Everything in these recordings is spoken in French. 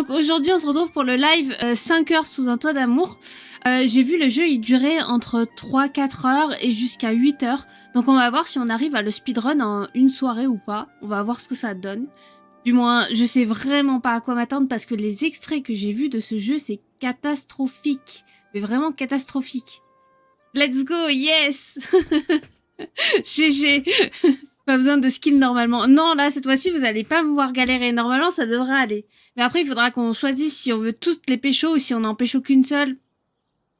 Donc aujourd'hui on se retrouve pour le live 5 heures sous un toit d'amour. J'ai vu le jeu, il durait entre 3-4 heures et jusqu'à 8 heures. Donc on va voir si on arrive à le speedrun en une soirée ou pas. On va voir ce que ça donne. Du moins, je sais vraiment pas à quoi m'attendre parce que les extraits que j'ai vus de ce jeu, c'est catastrophique. Mais vraiment catastrophique. Let's go, yes. GG. Pas besoin de skill normalement. Non, là, cette fois-ci, vous allez pas me voir galérer. Normalement, ça devrait aller. Mais après, il faudra qu'on choisisse si on veut toutes les péchos ou si on en pécho qu'une seule.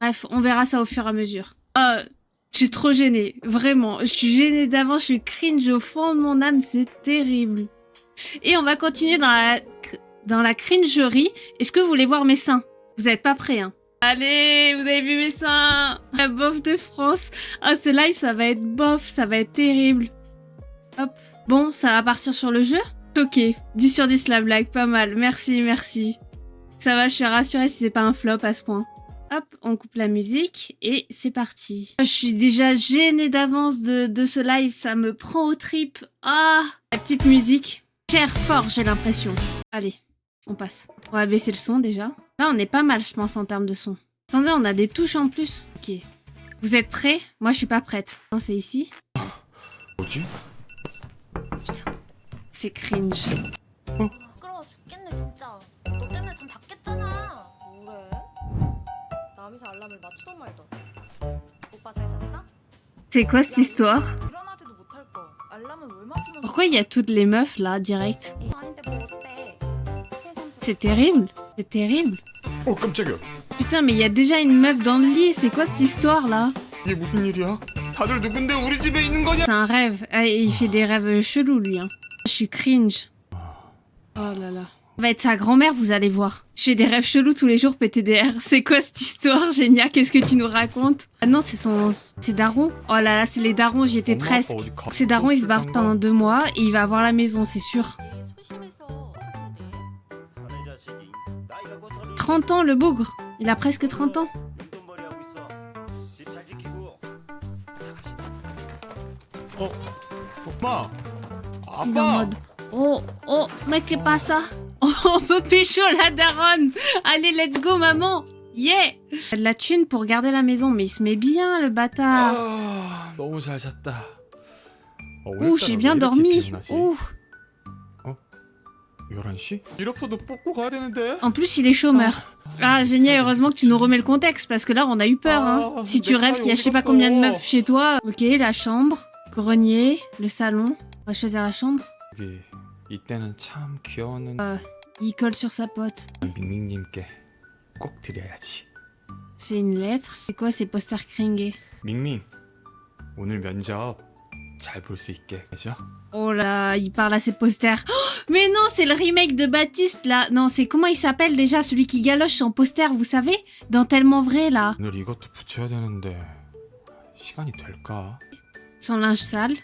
Bref, on verra ça au fur et à mesure. Je suis trop gênée. Vraiment. Je suis gênée d'avance. Je suis cringe au fond de mon âme. C'est terrible. Et on va continuer dans la cringerie. Est-ce que vous voulez voir mes seins? Vous n'êtes pas prêts, hein? Allez, vous avez vu mes seins? La bof de France. Ah, ce live, ça va être bof. Ça va être terrible. Hop. Bon, ça va partir sur le jeu? Ok. 10 sur 10 la blague. Pas mal. Merci, merci. Ça va, je suis rassurée si c'est pas un flop à ce point. Hop, on coupe la musique et c'est parti. Je suis déjà gênée d'avance de ce live. Ça me prend aux tripes. Ah, la petite musique. Cher fort, j'ai l'impression. Allez, on passe. On va baisser le son déjà. Là, on est pas mal, je pense, en termes de son. Attendez, on a des touches en plus. Ok. Vous êtes prêts? Moi, je suis pas prête. Non, c'est ici. 뭐지? Putain, c'est cringe. 부끄러워 죽겠네 진짜. 너 때문에 잠 다 깼잖아. 뭐래? 남이서 알람을 맞추던 말던. 오빠 잘 잤어? C'est quoi cette histoire? 일어나지도 못할 거. 알람은 왜 맞추면? Pourquoi il y a toutes les meufs là, direct? 아닌데 뭐 어때? 세상 C'est terrible. C'est terrible. 어 깜짝이야. Putain, mais il y a déjà une meuf dans le lit. C'est quoi cette histoire là? 이게 무슨 일이야? 다들 누군데 우리 집에 있는 거냐? C'est un rêve. Ah, il fait des rêves chelous, lui. Hein. Je suis cringe. Oh là là. Ça va être sa grand-mère, vous allez voir. Je fais des rêves chelous tous les jours, PTDR. C'est quoi cette histoire, Génia? Qu'est-ce que tu nous racontes? Ah non, c'est Daron. Oh là là, c'est les darons, j'y étais presque. Ces darons, ils se barrent pendant 2 mois et il va avoir la maison, c'est sûr. 소심해서 30 ans, le bougre. Il a presque 30 ans. 엄마. Il est en mode... Oh, mec, qu'est pas ça? Oh, on peut pécho la daronne. Allez, let's go, maman. Yeah. Il a de la thune pour garder la maison, mais il se met bien, le bâtard. 아, 너무 잘 잤다. Ouh, j'ai bien dormi. Ouh. 11시? 일 없어도 뽑고 가야 되는데. En plus, il est chômeur. Ah, génial, heureusement que tu nous remets le contexte, parce que là, on a eu peur. Hein. Si tu rêves qu'il y a je sais pas combien de meufs chez toi. Ok, la chambre, grenier, le salon. On va choisir la chambre. 여기 이때는 참 귀여웠는데 Il colle sur sa pote. 밍밍님께 꼭 드려야지. C'est une lettre. C'est quoi ces posters cringés? 밍밍, 오늘 면접 잘 볼 수 있게 그죠? Oh là, il parle à ses posters. Oh, mais non, c'est le remake de Baptiste, là. Non, c'est comment il s'appelle déjà, celui qui galoche son poster, vous savez? Dans Tellement Vrai, là. 오늘 이것도 붙여야 되는데 시간이 될까? Son linge sale.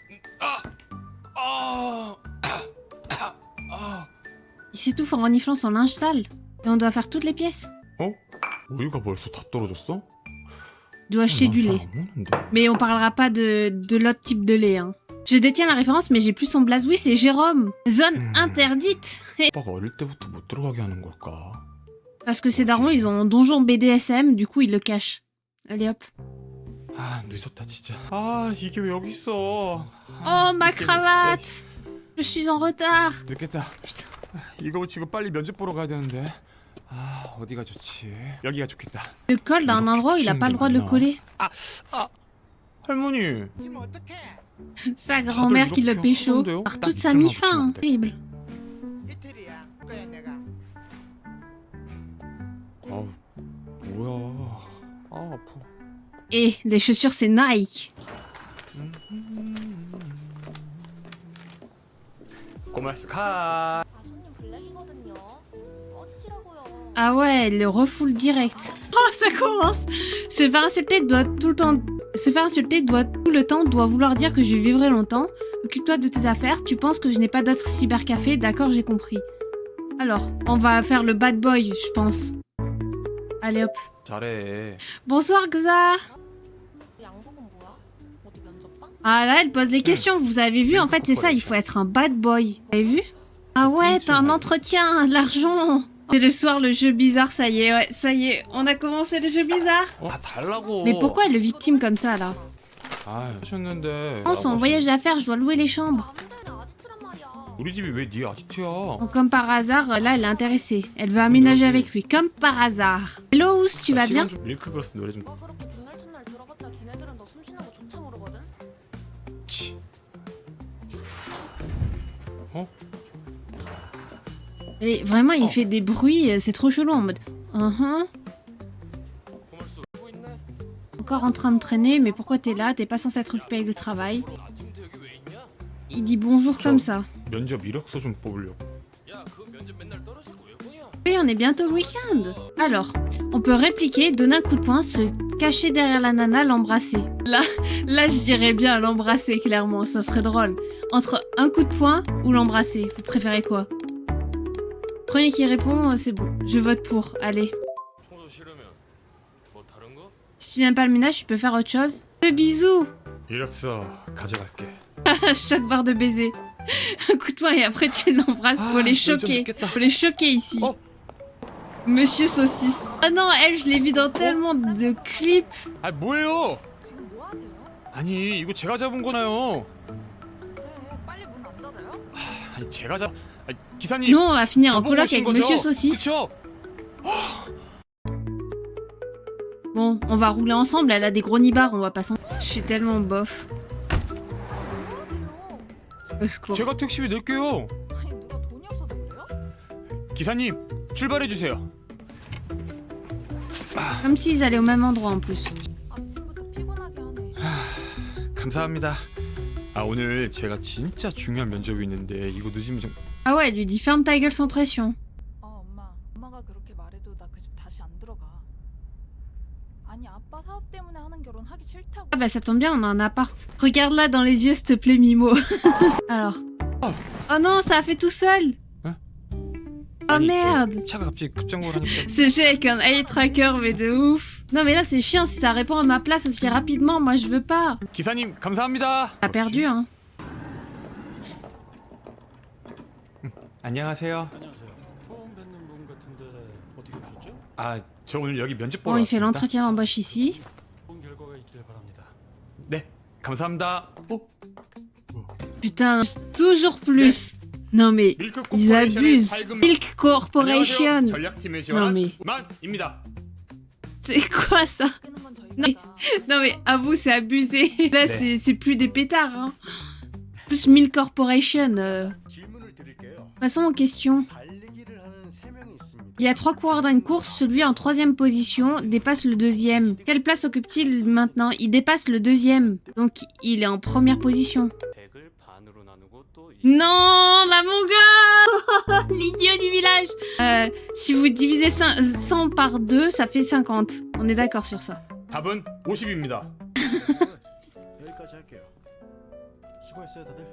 Il s'étouffe en reniflant son linge sale. Et on doit faire toutes les pièces. 어? 우유가 벌써 다 떨어졌어? Il doit acheter du lait. Mais on parlera pas de l'autre type de lait, hein. Je détiens la référence, mais j'ai plus son blaze. Oui, c'est Jérôme. Zone interdite. 오빠가 어릴 때부터 못 들어가게 하는 걸까? Parce que ces darons, ils ont un donjon BDSM, du coup, ils le cachent. Allez, hop. 아 늦었다 진짜. 아 이게 왜 여기 있어? Oh, ma cravate. Je suis en retard. 늦겠다. Putain. 이거 붙이고 빨리 면접 보러 가야 되는데. 아 어디가 좋지? 여기가 좋겠다. Le colle dans un endroit où il a pas le droit de le coller. 할머니. Sa grand-mère qui le pécho par toute sa mi-fin. Terrible. 아 뭐야? 아 아파. Et les chaussures, c'est Nike. 고맙습니다. 아 손님 블랙이거든요. 꺼지시라고요. Ah ouais, elle le refoule direct. Oh, ça commence. Se faire insulter doit tout le temps doit vouloir dire que je vivrai longtemps. Occupe-toi de tes affaires. Tu penses que je n'ai pas d'autres cybercafés? D'accord, j'ai compris. Alors, on va faire le bad boy, je pense. Allez hop. 잘해. Bonsoir Xa. 양복은 뭐야? 어디 면접방? Ah là, elle pose les questions. Vous avez vu, en fait, c'est ça. Il faut être un bad boy. Vous avez vu? Ah ouais, t'as un entretien, l'argent. C'est le soir, le jeu bizarre, ça y est, ouais, ça y est, on a commencé le jeu bizarre. 아 달라고. Mais pourquoi elle le victime comme ça, là? 아 하셨는데. On son voyage à faire, je dois louer les chambres. 아무데나 아지트란 말이야. 우리 집이 왜 네 아지트야? Bon, comme par hasard, là, elle est intéressée. Elle veut aménager avec lui, comme par hasard. Hello, Ous, tu vas bien? 밀크걸스 노래 좀. 뭐 그렇게 백날 첫날 들어봤자 걔네들은 너 숨쉬는 거 조차 모르거든. 치. 어? Et vraiment, il fait des bruits, c'est trop chelou en mode. 고물수 울고 있네. Encore en train de traîner, mais pourquoi t'es là? T'es pas censé être occupé avec le travail. 아침부터 여기 왜 있냐? Il dit bonjour comme ça. 면접 이력서 좀 뽑으려고. 야, 그 면접 맨날 떨어지고 왜 보냐? Oui, on est bientôt le week-end. Alors, on peut répliquer, donner un coup de poing, se cacher derrière la nana, l'embrasser. Là, je dirais bien l'embrasser, clairement, ça serait drôle. Entre un coup de poing ou l'embrasser, vous préférez quoi? Premier qui répond, c'est bon, je vote pour, allez. 청소 싫으면 뭐 다른 거? Si tu n'aimes pas le ménage, tu peux faire autre chose. De bisous. 이력서 가져갈게. Choc barre de baiser. Un coup de poing et après tu l'embrasses, faut les choquer. Faut les choquer ici. Oh. Monsieur Saucisse. Ah non, elle, je l'ai vu dans tellement de clips. 아 뭐예요? 지금 뭐 하세요? 아니 이거 제가 잡은 거나요. 그래 빨리 문 안 닫아요? 아니 제가 잡. 아니, 기사님. Nous, on va finir en 저보고 coloc 오신 avec 거죠? Monsieur Saucisse. 그쵸? Bon, on va rouler ensemble, elle a des gros nibards, on va pas s'en... Je suis tellement bof. Au secours. 제가 택시비 낼게요. 아니 누가 돈이 없어서 그래요? 기사님 출발해 주세요. Comme s'ils allaient au même endroit en plus. 아침부터 피곤하게 하네. 감사합니다. 아 오늘 제가 진짜 중요한 면접이 있는데 이거 늦으면 좀. Ah ouais, elle lui dit ferme ta gueule sans pression. 엄마가 그렇게 말해도 나 그 집 다시 안 들어가. 아니 아빠 사업 때문에 하는 결혼 하기 싫다고. Ah bah ça tombe bien, on a un appart. Regarde-la dans les yeux, s'il te plaît, Mimo. Alors. Oh non, ça a fait tout seul. Hein? Oh 아니, merde. 차가 갑자기 급정거를 하니까. Ce jeu avec un eye tracker, mais de ouf. Non mais là c'est chiant, si ça répond à ma place aussi rapidement, moi je veux pas. 기사님 감사합니다. T'as perdu hein. 안녕하세요. 안녕하세요. 처음 뵙는 분 같은데 어떻게 오셨죠? 아 저 오늘 여기 면접 보러 Bon, il fait 왔습니다. l'entretien d'embauche ici. 좋은 결과가 있길 바랍니다. 네 감사합니다. 어? Putain, toujours plus. Non mais, 밀크 ils abusent. 밝은 Milk Corporation. 안녕하세요. 전략팀의 지원한 Non, mais- 만입니다. C'est quoi ça? 끄는 건 저희가. Non. Non mais, avoue, c'est abusé. Là, 네. c'est plus des pétards. Hein. Plus Milk Corporation. 질문을 드릴게요. Passons aux questions. 달리기를 하는 세 명이 있습니다. Il y a 3 coureurs dans une course, celui en 3e position dépasse le 2e. Quelle place occupe-t-il maintenant? Il dépasse le 2e, donc il est en première position. 100을 반으로 나누고 또 Non, la monga. L'idiot du village. Si vous divisez 100 par 2, ça fait 50. On est d'accord sur ça. 답은 50입니다. 여기까지 할게요. 수고했어요, 다들.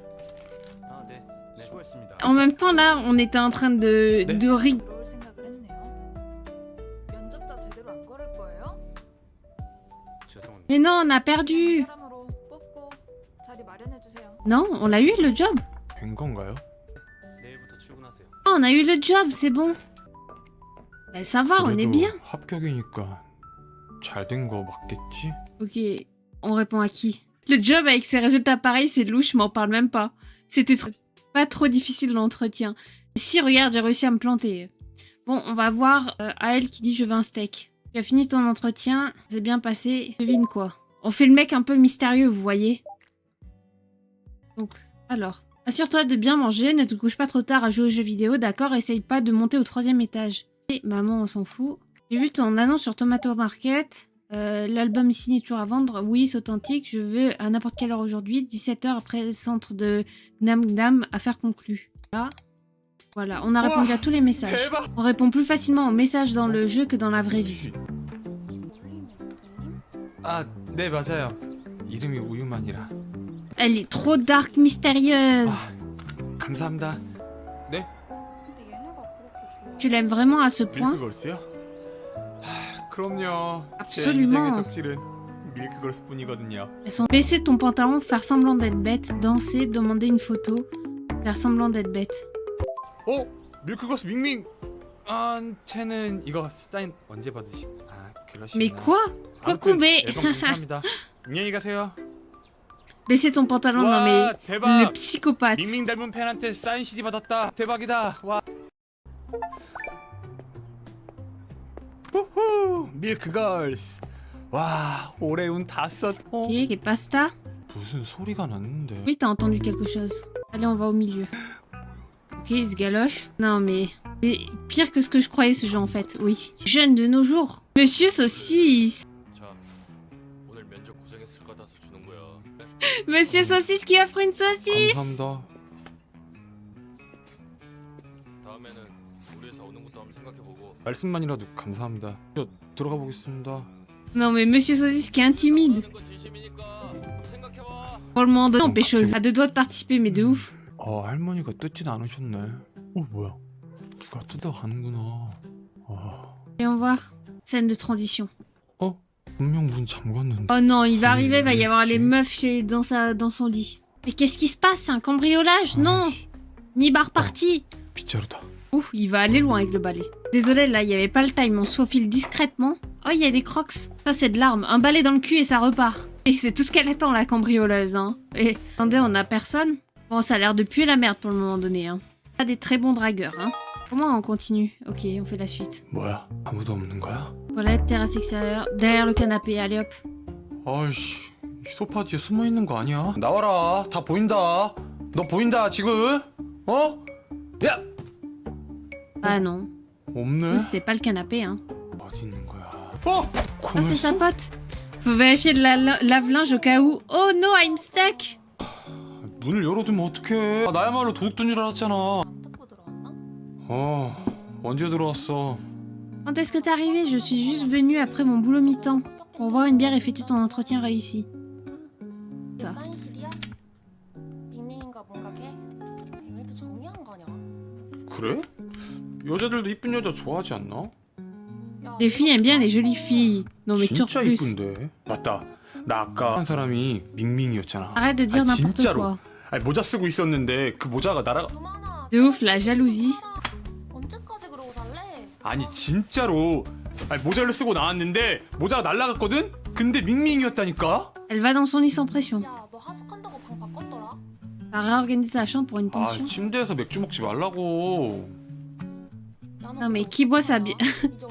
아, 네. 수고했습니다. En même temps, là, on était en train de rig... 들어올 생각을 했네요. 면접자 제대로 안 걸을 거예요? 죄송합니다. Mais non, on a perdu. 사람으로 뽑고 자리 마련해 주세요. Non, on l'a eu le job. 된 건가요? 내일부터 출근하세요. Oh, on a eu le job, c'est bon. Ben, ça va, on est 그래도 bien. 합격이니까 잘 된 거 맞겠지? Ok, on répond à qui? Le job avec ses résultats pareils, c'est louche, je m'en parle même pas. C'était pas trop difficile l'entretien. Si, regarde, j'ai réussi à me planter. Bon, on va voir Aël qui dit je veux un steak. Tu as fini ton entretien, c'est bien passé. Devine quoi? On fait le mec un peu mystérieux, vous voyez? Donc, alors, assure-toi de bien manger, ne te couche pas trop tard à jouer aux jeux vidéo, d'accord? Essaye pas de monter au 3e étage. Et maman, on s'en fout. J'ai vu ton annonce sur Tomato Market. L'album est signé toujours à vendre. Oui, c'est authentique. Je veux à n'importe quelle heure aujourd'hui. 17h après le centre de Gnam Gnam. Affaire conclue. Là. Voilà, on a répondu à tous les messages. 대박! On répond plus facilement aux messages dans le jeu que dans la vraie vie. 아, 네 맞아요. 이름이 우유만이라. Elle est trop dark, mystérieuse. 아, 감사합니다. 네? 근데 얘네가 그렇게 좋아. Tu l'aimes vraiment à ce point? 밀크걸스요? 그럼요. Absolument. 제 인생의 덕질은 밀크걸스뿐이거든요. Elles sont baisser ton pantalon, faire semblant d'être bête, danser, demander une photo, faire semblant d'être bête. 어? 밀크걸스 밍밍. 저한테는 이거 사인 언제 받으시? 그러시구나. Mais quoi? Quoi 아무튼 couper? 앨범 감사합니다. 안녕히 가세요. Baissez ton pantalon, non mais... 와 Le 대박. psychopathe. 밍밍 닮은 팬한테 사인 CD 받았다. 대박이다. 와. 후후 밀크걸스. 와 올해 운 다 썼. Ok, et pasta? 무슨 소리가 났는데? Oui, t'as entendu quelque chose. Allez, on va au milieu. Ok, il se galoche. Non, mais... c'est pire que ce que je croyais, ce jeu, en fait. Oui. Jeune de nos jours. Monsieur Saucisse. 자, 오늘 면접 고생했을 것 같아서 주는 거야. Monsieur Saucisse qui offre une saucisse. 감사합니다. 다음에는 우리 회사 오는 것도 한번 생각해보고. 말씀만이라도 감사합니다. 저 들어가 보겠습니다. Non, mais Monsieur Saucisse qui est intimide. 하는 거 진심이니까 한번 생각해봐. Pour le moment, non, pécho. À deux doigts de participer, mais de ouf. 할머니가 뜯진 않으셨네. 뭐야? 누가 뜯어가는구나. Et on va voir. Scène de transition. 분명 문 잠갔는데. Oh non, il va arriver, il va y avoir les meufs dans son lit. Mais qu'est-ce qui se passe? C'est un cambriolage? Non. Ni bar party. 빗자루다. Ouf, il va aller loin avec le balai. Désolé, là, il n'y avait pas le time. On se faufile discrètement. Oh, il y a des crocs. Ça, c'est de l'arme. Un balai dans le cul et ça repart. Et c'est tout ce qu'elle attend, la cambrioleuse, hein. Et attendez, on a personne? Bon, ça a l'air de puer la merde pour le moment donné, hein. Pas des très bons dragueurs, hein. Comment on continue? Ok, on fait la suite. 뭐야? 아무도 없는 거야? Toilette, terrasse extérieure, derrière le canapé. Allez hop. 아이씨, 이 소파 뒤에 숨어 있는 거 아니야? 나와라. 다 보인다. 너 보인다 지금? 야! Ah non. 없네. Oui, c'est pas le canapé, hein. 어디 있는 거야? Ah, c'est sa pote. Faut vérifier le lave-linge au cas où. Oh no, I'm stuck. 문을 열어두면 어떡해? 나야말로 도둑든 줄 알았잖아. 안 뜯고 들어왔나? 언제 들어왔어? Quand est-ce que t'es arrivé? Je suis juste venue après mon boulot mi-temps pour boire une bière et fêter ton entretien réussi. 자. 사인실이야? 밍밍인가 뭔가 걔? 왜 이렇게 정리 안 가냐? 그래? 여자들도 이쁜 여자 좋아하지 않나? 야, Les filles aiment bien les jolies filles. Non mais toujours 진짜 plus. 이쁜데. 맞다. 나 아까 한 사람이 밍밍이었잖아. Arrête de dire 아, n'importe 진짜로. quoi. 아니, 모자 쓰고 있었는데 그 모자가 날아가. 그만아. De ouf, la jalousie. 언제까지 그러고 살래? 아니 진짜로. 아니, 모자를 쓰고 나왔는데 모자가 날아갔거든? 근데 밍밍이었다니까? Elle va dans son lit sans pression. 야, 너 하숙한다고 방 바꿨더라? Va réorganiser sa chambre pour une 아 pension. 침대에서 맥주 먹지 말라고. 야, Non mais qui boit sa bière?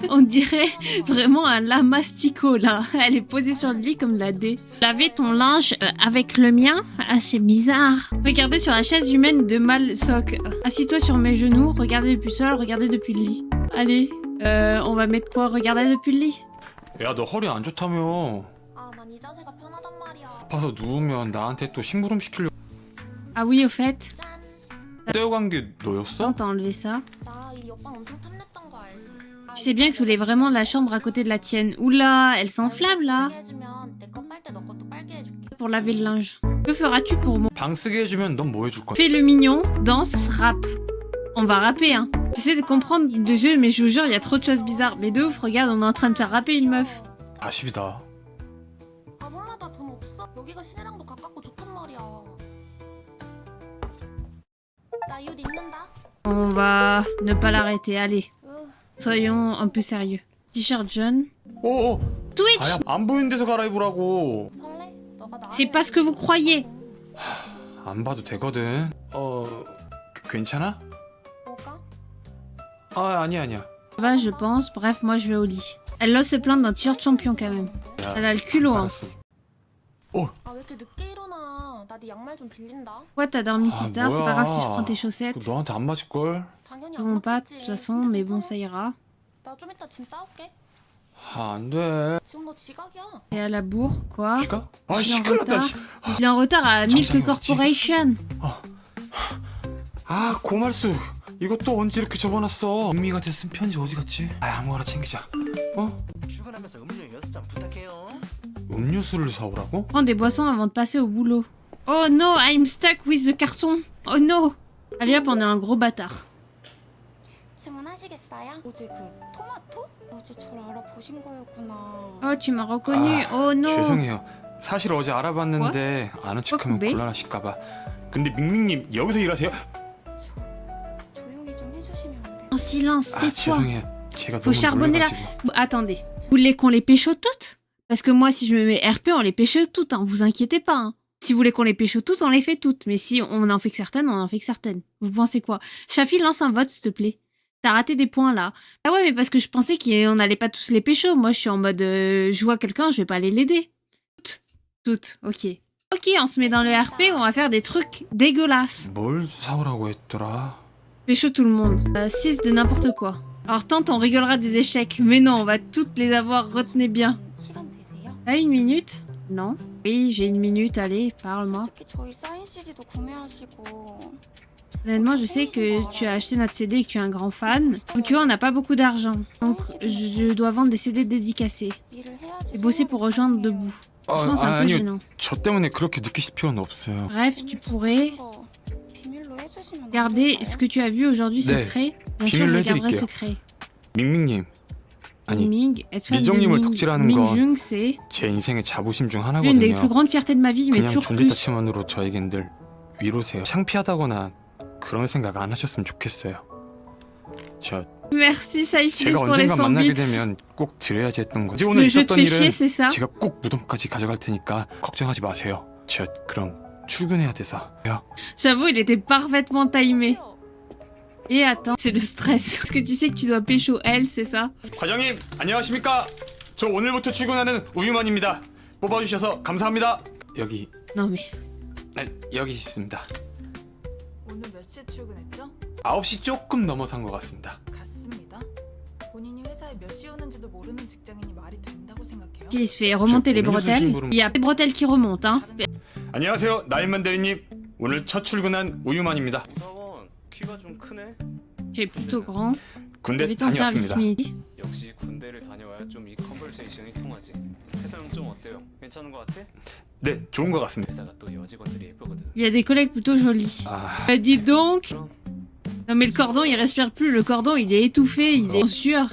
On dirait vraiment un lamastico là. Elle est posée sur le lit comme la D. Laver ton linge avec le mien? Ah c'est bizarre. Regardez sur la chaise humaine de Malsoc. Assis-toi sur mes genoux, regardez depuis le sol, regardez depuis le lit. Allez, on va mettre quoi? Regarder depuis le lit. 야 너 허리 안 좋다며. 아, 난 이 자세가 편하단 말이야. 아파서 누우면 나한테 또 심부름 시키려고. Ah oui, au fait, 짠. 떼어간 게 너였어? t'as enlevé ça. 나 이 옆방 엄청 탐냈던 거 알지? Tu sais bien que je voulais vraiment la chambre à côté de la tienne. Oula, elle s'enflamme là. 해주면 내 거 빨 때 너 것도 빨게 해줄게. Pour laver le linge. Que feras-tu pour moi? 방 쓰게 해주면 넌 뭐 해줄 거야? Fais le mignon, danse, rappe. On va rapper, hein. J'essaie de comprendre le jeu, mais je vous jure, il y a trop de choses bizarres. Mais de ouf, regarde, on est en train de faire rapper une meuf. 40이다. 아, 몰라, 나 돈 없어. 여기가 시내랑도 가깝고 좋단 말이야. 나 이옷 입는다. On va ne pas l'arrêter, allez. 으, Soyons un peu sérieux. T-shirt jaune. 어어. Twitch! 아야 안 보이는 데서 갈아입으라고. 설레? 너가 나. C'est pas ce que vous croyez. 안 봐도 되거든. 괜찮아? 뭐가? 아니야. Ça va, je pense. Bref, moi, je vais au lit. Elle ose se plaindre d'un t-shirt champion, quand même. 야, Elle a le culot, hein. 알았어. 아, 왜 이렇게 늦게 일어나? 나 네 양말 좀 빌린다. Pourquoi t'as dormi si Ah, tard? C'est pas grave si je 뭐야. prends tes chaussettes. 그거 너한테 안 맞을걸? 당연히 Je 안 vends pas, de 맞겠지. toute façon, mais bon, ça ira. 나 좀 이따 짐 싸올게. 안 돼. 지금 너 지각이야. Et à la bourre, quoi? 시가? Il est en 시끄럽다. retard. Il est en retard à Milk 잠깐만, Corporation. 고말수. 이것도 언제 이렇게 접어놨어? 민미한테 쓴 편지 어디 갔지? 아무거나 챙기자. 출근하면서 음료 6잔 부탁해요. 음료수를 사오라고? Prends des boissons avant de passer au boulot. Oh no, I'm stuck with the carton. Oh no. Allez hop, on est un gros bâtard. 주문하시겠어요? 어제 그 토마토? 어제 절 알아보신 거였구나. Oh, tu m'as reconnu. Oh no. 죄송해요. 사실 어제 알아봤는데 아는 척하면 왜? 곤란하실까봐. 근데 밍밍님 여기서 일하세요? 조용히 좀 해주시면 안 될까요? En silence, 아 tais-toi. 죄송해요. 제가 Faut 너무 charbonner là. 놀라가지고. Attendez, vous voulez qu'on les pécho toutes? Parce que moi, si je me mets RP, on les pécho toutes, hein. Vous inquiétez pas. Hein. Si vous voulez qu'on les pécho toutes, on les fait toutes. Mais si on en fait que certaines, on en fait que certaines. Vous pensez quoi? Shafi, lance un vote, s'il te plaît. T'as raté des points là. Ah ouais, mais parce que je pensais qu'on allait pas tous les pécho. Moi, je suis en mode, je vois quelqu'un, je vais pas aller l'aider. Toutes, ok. Ok, on se met dans le RP, on va faire des trucs dégueulasses. 뭘 사오라고 했더라? Pécho tout le monde. 6 de n'importe quoi. Alors tante, on rigolera des échecs. Mais non, on va toutes les avoir, retenez bien. 시간 되세요? T'as une minute? Non. Oui, j'ai une minute, allez, parle-moi. 솔직히 저희 사인 CD도 구매하시고 Honnêtement, je sais que tu as acheté notre CD et que tu es un grand fan. Donc tu vois, on n'a pas beaucoup d'argent. Donc je dois vendre des CD dédicacés. 일을 해야지. Et bosser pour rejoindre debout. Franchement, c'est un peu 아니요. gênant. 저 때문에 그렇게 느끼실 필요는 없어요. Bref, tu pourrais 비밀로 해주시면 안 garder 될까요? ce que tu as vu aujourd'hui 네, secret. Bien sûr, je 비밀로 le garderai 해드릴게요. secret. 밍밍님, 아니 Ming, être fan de 민정님을 덕질하는 건 Minjung, c'est 제 인생의 자부심 중 l'une des plus 하나거든요. grandes fiertés de ma vie, mais 그냥 toujours 존재 plus. 자체만으로 저에겐 늘 위로세요. 창피하다거나 그런 생각 안 하셨으면 좋겠어요. 저 Merci, Saiflis, 제가 pour les 언젠가 100 만나게 bits. 되면 꼭 드려야지 했던 거지. 오늘 Le jeu te 있었던 fait chier, 일은 c'est ça? 제가 꼭 무덤까지 가져갈 테니까 걱정하지 마세요. 저 그럼 출근해야 돼서요. J'avoue, il était parfaitement timé. Et attends, c'est le stress. Parce que tu sais que tu dois pécho elle, c'est ça? 과장님 안녕하십니까? 저 오늘부터 출근하는 우유만입니다. 뽑아주셔서 감사합니다. 여기 Non mais... 여기 있습니다. 오늘 몇 시에 출근했죠? 9시 조금 넘어선 것 같습니다. 같습니다. 본인이 회사에 몇 시에 오는지도 모르는 직장인이 말이 된다고 생각해요? Il se fait remonter les Je- bretelles. Il y a des bretelles qui remontent, hein. 안녕하세요 나인만 대리님. 오늘 첫 출근한 우유만입니다. 우사원 키가 좀 크네. Tu es plutôt grand. 군대 Habite en service 다녀왔습니다. militaire. 역시 군대를 다녀와야 좀 이 컨버세이션이 통하지. 회사는 좀 어때요? 괜찮은 것 같아? 네 좋은 것 같습니다. 회사가 또 여직원들이 예쁘거든. Il y a des collègues plutôt jolis. 아 Dis donc. Non mais le cordon, il respire plus. Le cordon, il est étouffé, il est en sueur.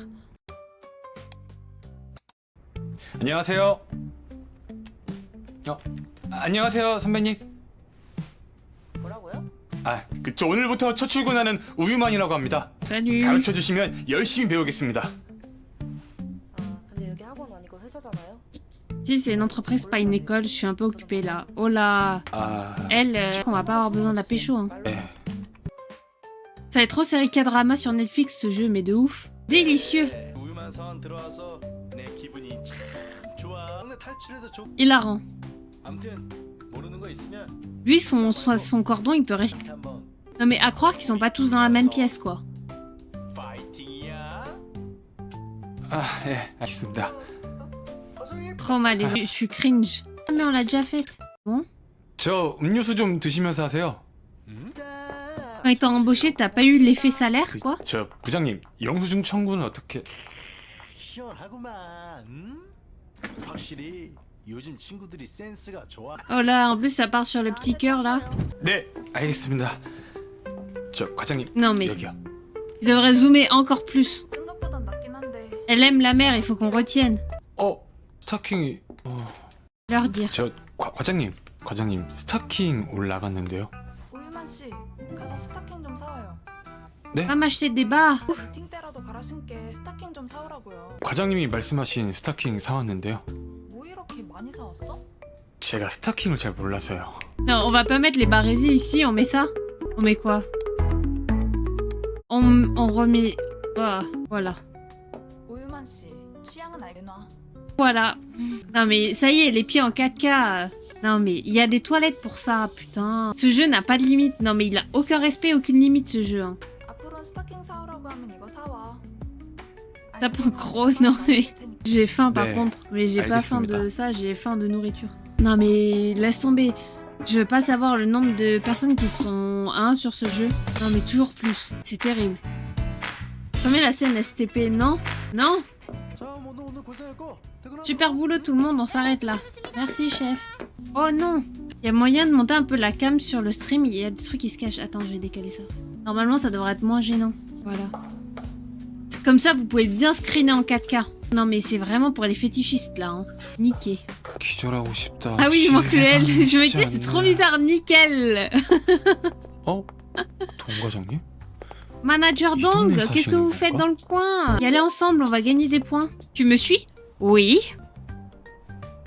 안녕하세요. 안녕하세요 선배님. 뭐라고요? 저 오늘부터 첫 출근하는 우유만이라고 합니다. Salut. 가르쳐 주시면 열심히 배우겠습니다. 아 근데 여기 학원 아니고 회사잖아요. Si, c'est une entreprise, pas une école. Je suis un peu occupée là. Oh là. 아 Elle, je crois qu'on va pas avoir besoin de la pécho. Hein. 네. Ça va être trop série K-drama sur Netflix ce jeu, mais de ouf. Délicieux. 우유만 사원 들어와서 내 기분이 참 좋아. 오늘 탈출해서 좋. Hilarant. 아무튼 모르는 거 있으면 Lui, son cordon, il peut rester. 한번 Non mais à croire qu'ils sont pas tous dans la même pièce, quoi. 파이팅이야. 예 알겠습니다. Trop malaisé. Je suis cringe. Ah mais on l'a déjà faite. 저 음료수 좀 드시면서 하세요. Quand ils t'ont embauché, t'as pas eu l'effet salaire, quoi? 저 부장님 영수증 청구는 어떻게? 희한하구만. 확실히 요즘 친구들이 센스가 좋아. Oh là, en plus ça part sur le petit cœur là. 네 알겠습니다. 저 과장님 Non mais 여기요. ils devraient zoomer encore plus. 생각보단 낫긴 한데 Elle aime la mère, il faut qu'on retienne. 스타킹이 Leur dire. 저 과장님 스타킹 올라갔는데요. 우유만 씨 가서 스타킹 좀 사와요. Va m'acheter des bas. 미팅 때라도 갈아 신게 스타킹 좀 사오라고요. 과장님이 말씀하신 스타킹 사왔는데요. 뭐 이렇게 많이 사왔어? 제가 스타킹을 잘 몰라서요. Non, on va pas mettre les barésies ici, on met ça. On met quoi? On remet... Ah, voilà. 우유만 씨 취향은 알게놔. Voilà. Non mais ça y est, les pieds en 4K. Non mais il y a des toilettes pour ça, putain. Ce jeu n'a pas de limite. Non mais il a aucun respect, aucune limite ce jeu. Hein. 앞으로는 스타킹 사오라고 하면 이거 사와. T'as pas gros, non mais... J'ai faim par 네, contre, mais j'ai pas faim 알겠습니다. de ça, j'ai faim de nourriture. Non mais laisse tomber. Je veux pas savoir le nombre de personnes qui sont 1 sur ce jeu. Non mais toujours plus. C'est terrible. Combien la scène STP? Non? Non? 자, 모두 오늘 고생했고. 퇴근하자. Super boulot tout le monde, on s'arrête là. Merci chef. Oh non! Il y a moyen de monter un peu la cam sur le stream, il y a des trucs qui se cachent. Attends, je vais décaler ça. Normalement ça devrait être moins gênant. Voilà. Comme ça vous pouvez bien screener en 4K. Non mais c'est vraiment pour les fétichistes là. Hein. Niqué. 기절하고 싶다. Ah oui, moi cruel. 세상에 Je me 쉽지 dis c'est trop 않네. bizarre, nickel. 동 과장님? Manager Ils Dong, tournent qu'est-ce que ça, vous je faites sais dans le coin? Y aller ensemble, on va gagner des points. Tu me suis? Oui.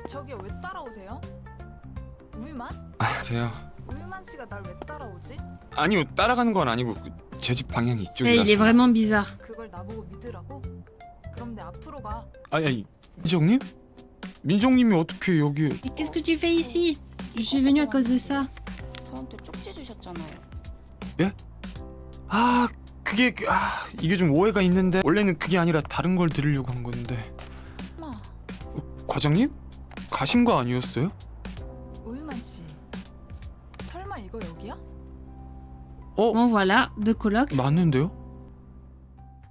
저기요, 왜 따라오세요? 우유만? 안녕하세요. 우유만 씨가 날 왜 따라오지? 아니요, 따라가는 건 아니고 제 집 방향이 Eh, 이쪽이라서. il est vraiment bizarre. 그걸 나보고 믿으라고? 그럼 내 앞으로 가. 아니, 민정님? 민정님이 어떻게 여기? Et qu'est-ce que tu fais ici? Je suis venue à cause de ça. 저한테 쪽지 주셨잖아요. 아, 이게 좀 오해가 있는데 원래는 그게 아니라 다른 걸 드리려고 한 건데. 엄마, 과장님? 가신 거 아니었어요? 우유만 씨. 설마 이거 여기야? Bon voilà, deux colocs. 맞는데요?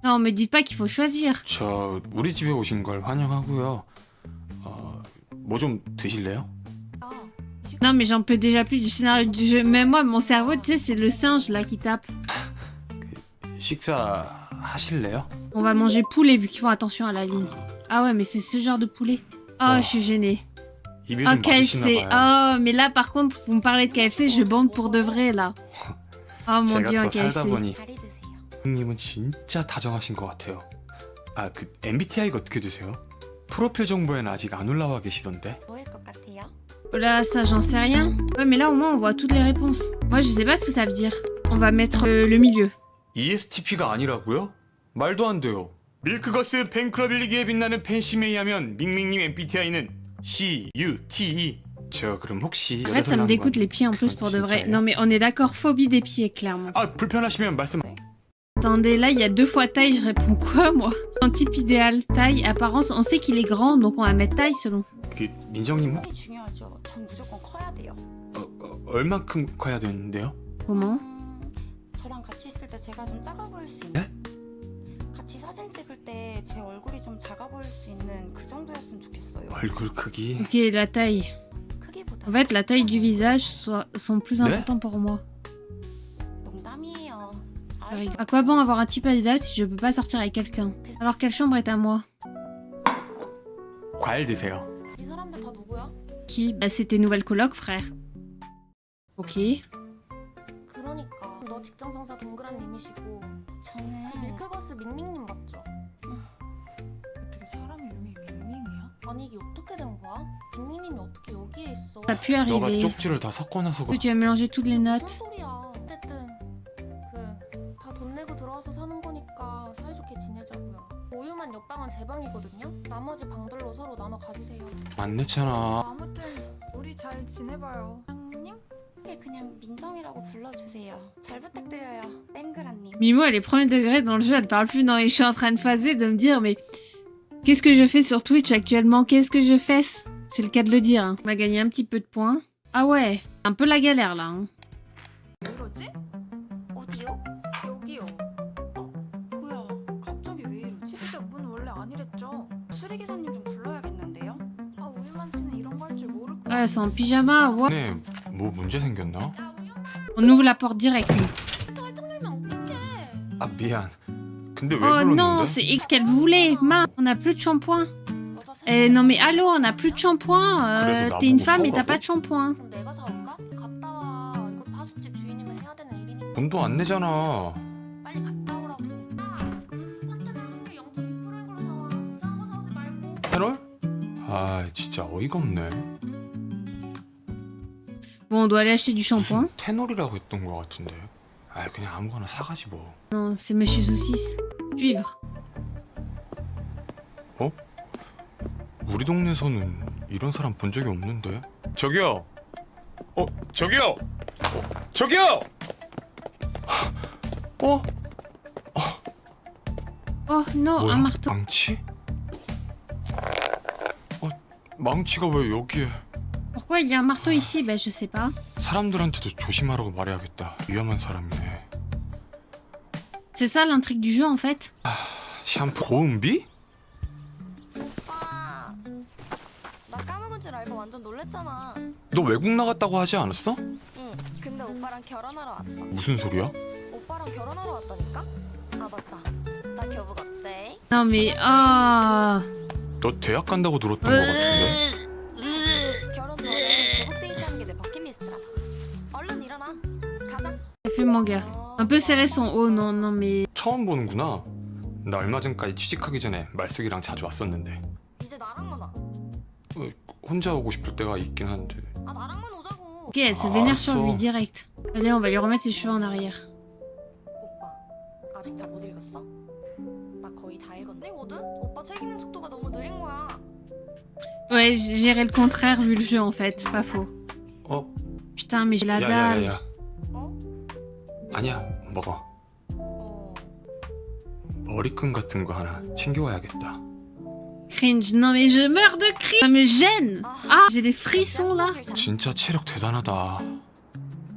Non, me dites pas qu'il faut choisir. 저 우리 집에 오신 걸 환영하고요. 뭐 좀 드실래요? 아, 이 Non, mais j'en peux déjà plus du scénario du jeu. Même moi, mon cerveau, tu sais, c'est le singe là qui tape. 식사 하실래요? On va manger poulet vu qu'ils font attention à la ligne. Ah ouais, mais c'est ce genre de poulet. Oh, Oh. je suis gênée. 입에 Oh, 좀 KFC. 맞으시나 봐요. Oh, mais là, par contre, vous me parlez de KFC, je bande pour de vrai là. Oh mon dieu, 제가 un 또 살다 KFC. 보니 다리 드세요. 형님은 진짜 다정하신 것 같아요. 그 MBTI가 어떻게 되세요? 프로필 정보에는 아직 안 올라와 계시던데. 뭐일 것 같아요? Oh là, ça, j'en sais rien. Ouais, mais là, au moins, on voit toutes les réponses. Moi, je sais pas ce que ça veut dire. On va mettre le milieu. ESTP가 아니라고요? 말도 안 돼요. 밀크거스 팬클럽 일기에 빛나는 팬심에 의하면 밍밍님 MBTI는 CUTE. 저 그럼 혹시 Arrête, ça me dégoûte les pieds en plus pour de vrai. Non, mais on est d'accord, phobie des pieds, clairement. 아 불편하시면 말씀. Attendez, là, il y a 2 fois taille, je réponds quoi, moi? Un type idéal, taille, apparence, on sait qu'il est grand, donc on va mettre taille selon. 그 민정님 이 중요하죠. 전 무조건 커야 돼요. 얼만큼 커야 되는데요? Comment? 저랑 같이 있을 때 제가 좀 작아 보일 수 있는. 네? 같이 사진 찍을 때 제 얼굴이 좀 작아 보일 수 있는 그 정도였으면 좋겠어요. 얼굴 크기. Ok, la taille. 크기보다. En fait, la taille du visage sont plus Ouais. importants pour moi. 농담이에요. À quoi bon avoir un type idéal si je peux pas sortir avec quelqu'un? Alors quelle chambre est à moi? 과일 드세요. 이 사람들 다 누구야? Qui? Bah c'est tes nouvelles colocs, frère. Ok. 그러니까 너 직장 상사 동그란 님이시고 저는 그 밀크거스 밍밍님 맞죠? 어떻게 사람 이름이 밍밍이야? 아니 이게 어떻게 된 거야? 밍밍님이 어떻게 여기에 있어? Ça a pu 너가 arriver. 쪽지를 다 섞어놔서 Que tu as mélangé toutes les 무슨 notes. 소리야? 어쨌든 다 돈 내고 들어와서 사는 거니까 사이좋게 지내자고요. 우유만 옆방은 제 방이거든요. 나머지 방들로 서로 나눠 가지세요. 안 냈잖아. 아무튼 우리 잘 지내봐요. 형님? 네, 그냥 민정이라고 불러주세요. 잘 부탁드려요. 땡그라님. Mimo, elle est premier degré dans le jeu, elle parle plus. Non, et je suis en train de phaser, de me dire, mais qu'est-ce que je fais sur Twitch actuellement? Qu'est-ce que je fais? C'est le cas de le dire. Hein. On a gagné un petit peu de points. Ah ouais, un peu la galère là. Hein. 왜 이러지? 어디요? 여기요. 뭐야? 갑자기 왜 이러지? 진짜 문 원래 아니랬죠? 수리기사님 좀 불러야겠는데요? 아, 우유만 씨는 이런 거 할 줄 모를 거야. Ouais, c'est en pyjama. Ouais. 네, 뭐 문제 생겼나? 야 우유만 On ouvre la porte direct. nous. 활동 열면 어떡해? 아 미안. 근데 왜 Oh 불렀는데? non, c'est X qu'elle voulait. Mince, on a plus de shampoing. 여자 Eh non mais allô, on a plus de shampoing. 그래서 T'es une 나보고 femme et t'as 사오라고? pas de shampoing. 그럼 내가 사올까? 갔다 와. 이거 하숙집 주인이면 해야 되는 일이니까 돈도 안 내잖아. 빨리 갔다 오라고. 스펀트 할인율 0.2%인 걸로 사와. 이상한 거 사오지 말고. 패널? 아 진짜 어이가 없네. Bon, on doit aller acheter du shampoing. 테놀이라고 했던 것 같은데. 아 그냥 아무거나 사가지 뭐. Non, c'est Monsieur Saucisse. Suivre. 우리 동네에서는 이런 사람 본 적이 없는데. 저기요. 저기요. 저기요. Oh non, 뭐야? un marteau. 망치? 망치가 왜 여기에? Pourquoi il y a un marteau ici? Ben je sais pas. 사람들한테도 조심하라고 말해야겠다. 위험한 사람이네. C'est ça l'intrigue du jeu en fait. 샴푸 고음비? 오빠, 나 까먹은 줄 알고 완전 놀랬잖아. 너 외국 나갔다고 하지 않았어? 응, 근데 오빠랑 결혼하러 왔어. 무슨 소리야? 오빠랑 결혼하러 왔다니까? 아 맞다. 나 교복 어때? Non mais ah. 너 대학 간다고 들었던 것 같은데. 결혼 전에 교복 데이트하는 게 내 버킷리스트라서. 얼른 일어나. 가자. Fais mon gars. Non Un peu serré son haut, non, non, mais... 처음 보는구나. 나 얼마 전까지 취직하기 전에 말숙이랑 자주 왔었는데 이제 나랑만 와. 혼자 오고 싶을 때가 있긴 한데. 아 나랑만 오자고. Ok, elle se Ah, vénère sur ça. lui direct. Allez, on va lui remettre ses cheveux en arrière. 오빠 아직 다 못 읽었어? 나 거의 다 읽었거든? 오빠 책 읽는 속도가 너무 느린 거야. Ouais, j'irais le contraire vu le jeu en fait, pas faux. 어? Putain, mais j'ai la dalle. 야야야야. 어? 아니야, 먹어. 어. 머리끈 같은 거 하나 챙겨와야겠다. Cringe, non mais je meurs de cringe. Ça me gêne. Ah, j'ai des frissons là. 진짜 체력 대단하다.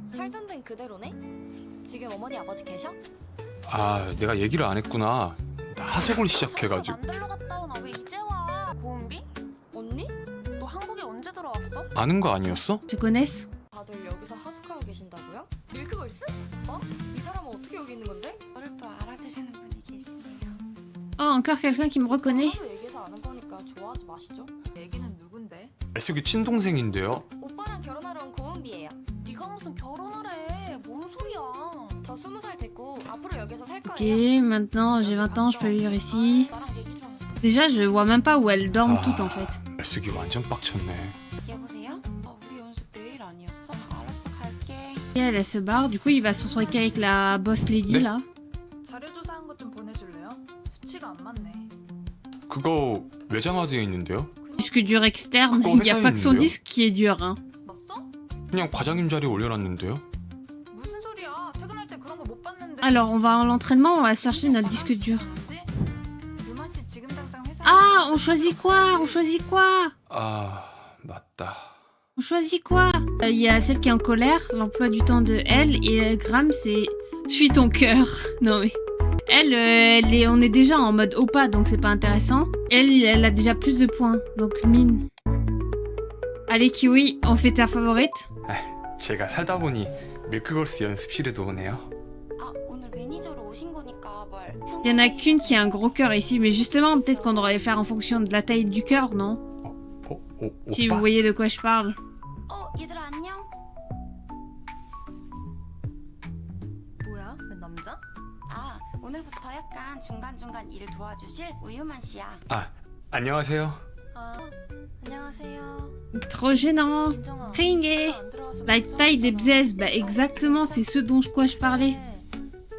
살던 데는 그대로네? 지금 어머니 아버지 계셔? 아, 내가 얘기를 안 했구나. 나 하숙을 시작해가지고. 만들러 갔다 오나 왜 이제 와? 고은비? 언니? 너 한국에 언제 들어왔어? 아는 거 아니었어? Se connaissent? 다들 여기서 하숙하고 계신다고요? 밀크걸스? 어? 이 사람은 어떻게 여기 있는 건데? 저를 또 알아주시는 분이 계시네요. Oh, encore quelqu'un qui me reconnaît. 하도 얘기해서 아는 거니까 좋아하지 마시죠. 애기는 누군데? 말숙이 친동생인데요. 오빠랑 결혼하러 온 고은비예요. 네가 무슨 결혼을 해? 뭔 소리야? 저 20살 됐고 앞으로 여기서 살 Ok, 거예요. maintenant j'ai 20 ans, je peux vivre ici. 나랑 얘기 좀. Déjà, je vois même pas où elles dorment toutes en fait. 말숙이 완전 빡쳤네. 여보세요? 우리 연습 내일 아니었어? 알았어 갈게. Et elle se barre, du coup il va se retrouver qu'avec la boss lady Mais- là. 자료 조사한 것 좀 보내줄래요? 수치가 안 맞네. 그거 외장하드에 있는데요? Disque dur externe, Oh, il n'y a ça, pas que son il est disque qui est dur. Hein. 봤어? 그냥 과장님 자리에 올려놨는데요. 무슨 소리야? 퇴근할 때 그런 거 못 봤는데. Alors, on va à l'entraînement, on va chercher notre disque dur. 유만 씨 지금 당장 회사. Ah, on choisit quoi? On choisit quoi? 아, 맞다. On choisit quoi? Il y a celle qui est en colère, l'emploi du temps de elle, et Graham, c'est suis ton cœur. Non mais. Elle, on est déjà en mode OPA, donc c'est pas intéressant. Elle a déjà plus de points, donc mine. Allez, Kiwi, on fait ta favorite? 제가 살다 보니 밀크걸스 연습실에도 오네요. 아 오늘 매니저로 오신 거니까 뭘. Il y en a qu'une qui a un gros cœur ici, mais justement, peut-être qu'on devrait faire en fonction de la taille du cœur, non? Si vous 오빠? voyez de quoi je parle. 얘들아 안녕. 뭐야? 웬 남자? 아 오늘부터 약간 중간중간 일을 도와주실 우유만 씨야. 아, 안녕하세요. 아 안녕하세요. Trop gênant. 민정아. Ringé. 안 들어와서 La taille des 걱정이잖아. bzaises, bah exactement, c'est ce dont quoi je parlais.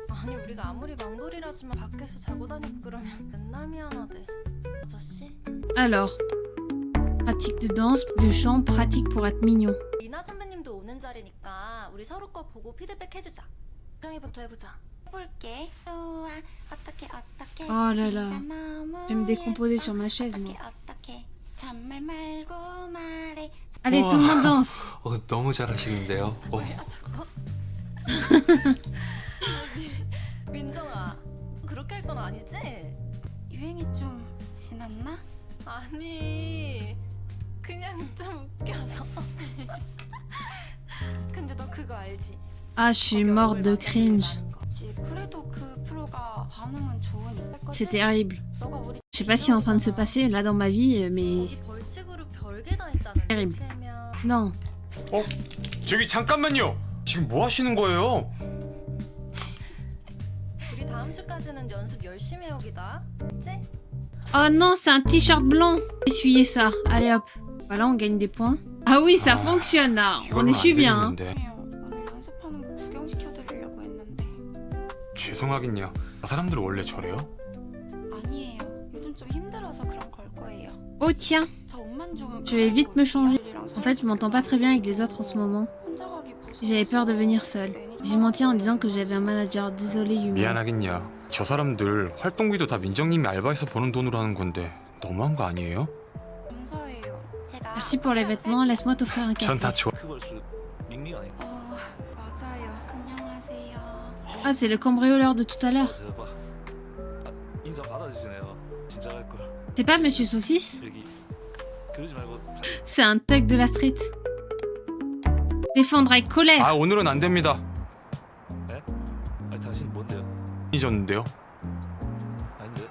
아니 우리가 아무리 망돌이라지만 밖에서 자고 다니고 그러면 맨날 미안하대. 아저씨? Alors, pratique de danse, de chant, pratique pour être mignon. 리나 선배님도 오는 자리니까 우리 서로 거 보고 피드백 해주자. 정이부터 해보자. 해볼게. 우와 어떻게 Oh là là, je vais me décomposer sur ma chaise, moi. 어떻게 잔말 말고 말해. Allez, tout le monde danse. 너무 잘하시는데요. 뭐야 저거? 민정아 그렇게 할 건 아니지? 유행이 좀 지났나? 아니 그냥 좀 웃겨서. 근데 너 그거 알지? Ah, je suis morte de cringe. 그래도 그 프로가 반응은 좋으니까. C'est terrible. 너가 우리 Je sais pas ce qui est en train de se passer là dans ma vie, mais 거기 벌칙으로 별게 다 있다는 terrible. 때면 Non. 저기 잠깐만요. 지금 뭐 하시는 거예요? 우리 다음 주까지는 연습 열심히 해오기다. 알지? Oh non, c'est un t-shirt blanc. Essuyez ça. Allez hop. Voilà, on gagne des points. Ah oui, ça fonctionne là. On 이걸로는 essuie 안 bien. Hein. 되겠는데. 오늘 연습하는 거 구경시켜드리려고 했는데. 죄송하긴요. 사람들 원래 저래요? 아니에요. 요즘 좀 힘들어서 그런 걸 거예요. Oh tiens, 저 옷만 좀. je vais vite me changer. En fait, je m'entends pas très bien avec les autres en ce moment. 혼자 가기 무서워서 J'avais peur de venir seule. J'ai menti en disant que j'avais un manager. Désolé, Yumi. 미안하긴요. 저 사람들 활동비도 다 민정님이 알바해서 버는 돈으로 하는 건데 너무한 거 아니에요? 감사해요. 제가 Merci pour les vêtements. Laisse-moi t'offrir un 전 다 café. 좋아. 크걸스 밍밍 아닌가? 맞아요. 안녕하세요. Ah, c'est le cambrioleur de tout à l'heure. 대박. 인사 받아주시네요. 진짜 갈 걸. C'est pas Monsieur Saucisse? 여기 그러지 말고 C'est un thug de la street. Défendre avec colère. 아, 오늘은 안 됩니다. 아니 당신 뭔데요? 잊었는데요. 아닌데?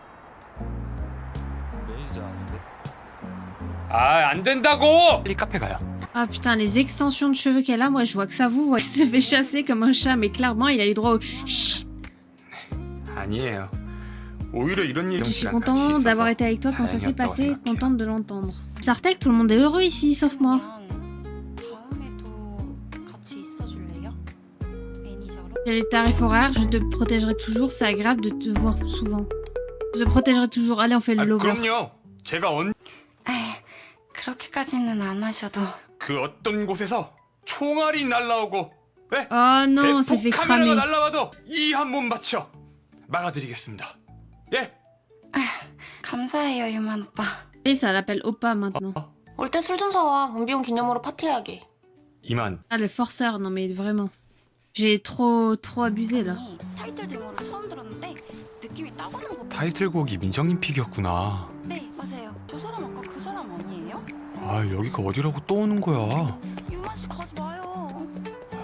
매니저 아닌데? 아, 안 된다고! 빨리 카페 가요. Ah putain, les extensions de cheveux qu'elle a, moi je vois que ça vous. Il se fait chasser comme un chat, mais clairement il a eu droit au... Chut. 아니에요. 오히려 이런 일이 Je suis 형씨랑 같이 contente 있어서 d'avoir été avec toi quand ça s'est 다행이었다고 passé, 생각해요. contente de l'entendre. Sartek, tout le monde est heureux ici, sauf moi. 다음에도 같이 있어줄래요? 매니저로? Quel est le tarif horaire? Je te protégerai toujours, c'est agréable de te voir souvent. Je te protégerai toujours. Allez, on fait le 아, lover. 그럼요. 제가 그렇게까지는 안 하셔도. 그 어떤 곳에서 총알이 날라오고 네? Oh non, on s'est fait 대폭 카메라가 cramer. 날라와도 이 한 몸 바쳐 막아드리겠습니다. 예? 감사해요, 유만 오빠. Et ça l'appelle Oppa maintenant. 올 때 술 좀 사와. 은비용 기념으로 파티하게. 이만 Ah, le forceur, non mais vraiment. J'ai trop abusé là. 아니, 타이틀 데모를 처음 들었는데 느낌이 따가는 거. 타이틀곡이 민정님 픽이었구나. 네, 맞아요. 저 사람 아까 그 사람 아니에요? 아 여기가 어디라고 또 오는 거야. 유만 씨 가지 마요.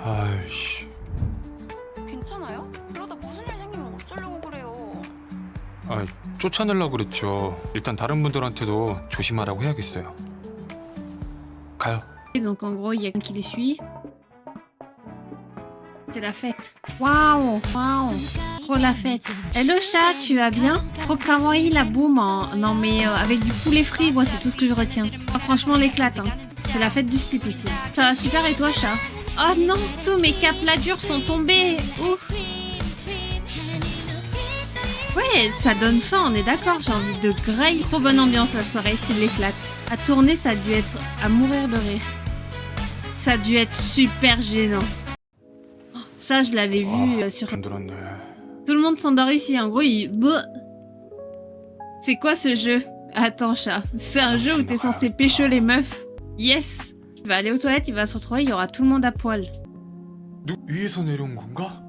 아이씨. 괜찮아요? 그러다 무슨 일 생기면 어쩌려고 그래요? 아 쫓아내려고 그랬죠. 일단 다른 분들한테도 조심하라고 해야겠어요. 가요. Et donc en gros, il y a quelqu'un qui les suit. C'est la fête. Waouh, waouh. Trop la fête. Hello chat, tu vas bien? Trop kawaii la boum. Non mais avec du poulet frit, moi c'est tout ce que je retiens. Ah, franchement l'éclate. Hein. C'est la fête du slip ici. Ça va super et toi chat? Oh non, tous mes capes durs sont tombés. Ouf. Ouais, ça donne faim, on est d'accord. J'ai envie de graille. Trop bonne ambiance la soirée, c'est l'éclate. À tourner, ça a dû être à mourir de rire. Ça a dû être super gênant. Oh, ça, je l'avais vu sur... 힘들었네. Tout le monde s'endort ici, en gros, il... Bleh. C'est quoi ce jeu? Attends, chat. C'est un jeu où t'es censé pécho les meufs. Yes. Il va aller aux toilettes, il va se retrouver, il y aura tout le monde à poil. 위에서 내려온 건가?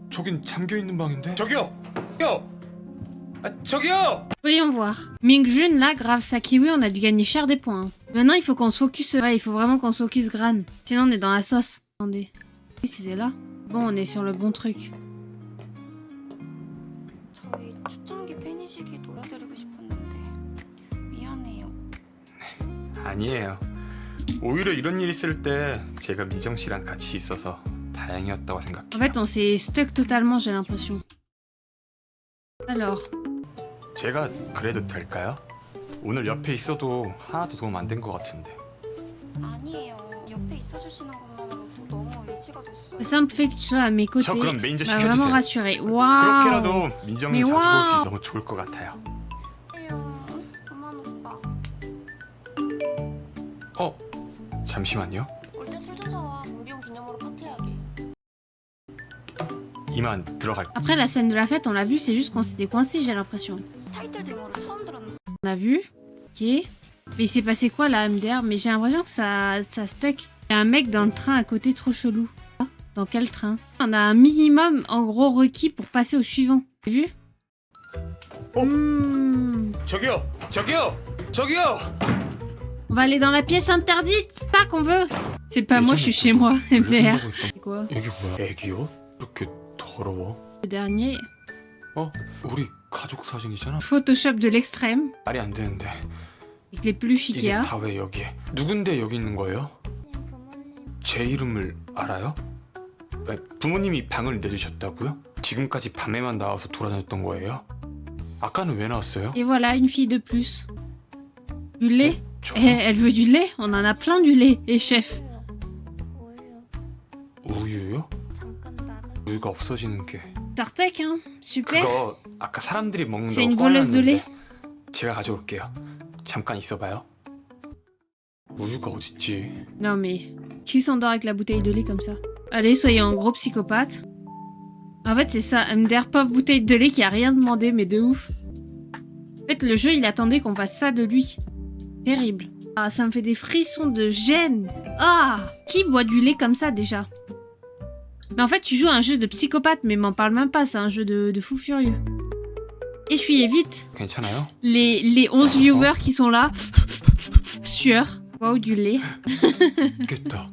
저긴 잠겨 있는 방인데. 저기요. 저기요. Voyons voir. Mingjun, là, grave sa kiwi, on a dû gagner cher des points. Hein. Maintenant, il faut qu'on se focus... Ouais, il faut vraiment qu'on se focus Gran. Sinon, on est dans la sauce. Attendez. Oui, c'était là. Bon, on est sur le bon truc. 저희 초창기 팬이시기 도와드리고 싶었는데 미안해요. 아니에요. 오히려 이런 일 있을 때 제가 민정 씨랑 같이 있어서 다행이었다고 생각해요. En fait, on s'est stuck totalement, j'ai l'impression. Alors... 제가 그래도 될까요? 오늘 옆에 있어도 하나도 도움 안 된 것 같은데. 아니에요. 옆에 있어주시는 것만으로도 너무 의지가 됐어요. Le simple fait que tu sois à mes côtés 저 그럼 매니저 m'a vraiment 시켜주세요. rassuré. Waouh. 그렇게라도 민정님 Mais 자주 볼 수 와우. 있어서 좋을 것 같아요. 해요. 유만 오빠. 잠시만요. 올 때 술 좀 사와. 은비용 기념으로 파티하게. 이만 들어갈. Après la scène de la fête, on l'a vu, c'est juste qu'on s'était coincé, j'ai l'impression. 타이틀 데모를 처음 들었는데 On a vu. Ok. Mais il s'est passé quoi là, MDR? Mais j'ai l'impression que ça stuck. Il y a un mec dans le train à côté trop chelou. Ah, dans quel train? On a un minimum en gros requis pour passer au suivant. T'as vu? Oh. Hmm. 저기요. On va aller dans la pièce interdite. Pas qu'on veut. C'est pas moi, je suis chez moi. MDR. C'est quoi? 여기 뭐야? 애기요? 이렇게 더러워? Le dernier. 우리 가족 사진이잖아. Photoshop de l'extrême. 말이 안 되는데. Avec les peluches 이게 Ikea. 다 왜 여기에? 누군데 여기 있는 거예요? 제 이름을 알아요? 부모님이 방을 내주셨다고요? 지금까지 밤에만 나와서 돌아다녔던 거예요? 아까는 왜 나왔어요? Et voilà, une fille de plus. Du lait? 저 Elle veut du lait? On en a plein du lait, les chefs. 우유요? 우유가 없어지는 게 Sartek, hein? Super. 그거 아까 사람들이 먹는 C'est 거 une voleuse de lait. 꺼내놨는데 제가 가져올게요. 잠깐 있어봐요. 우유가 어딨지? Non mais, qui s'endort avec la bouteille de lait comme ça? Allez, soyez un gros psychopathe. En fait, c'est ça, MDR, pauvre bouteille de lait qui a rien demandé, mais de ouf. En fait, le jeu, il attendait qu'on fasse ça de lui. Terrible. Ah, ça me fait des frissons de gêne. Ah, qui boit du lait comme ça, déjà? Mais en fait, tu joues à un jeu de psychopathe, mais m'en parle même pas, c'est un jeu de fou furieux. Essuyez vite 괜찮아요? les 11 viewers qui sont là. Sueur. Wow, du lait. 깼다.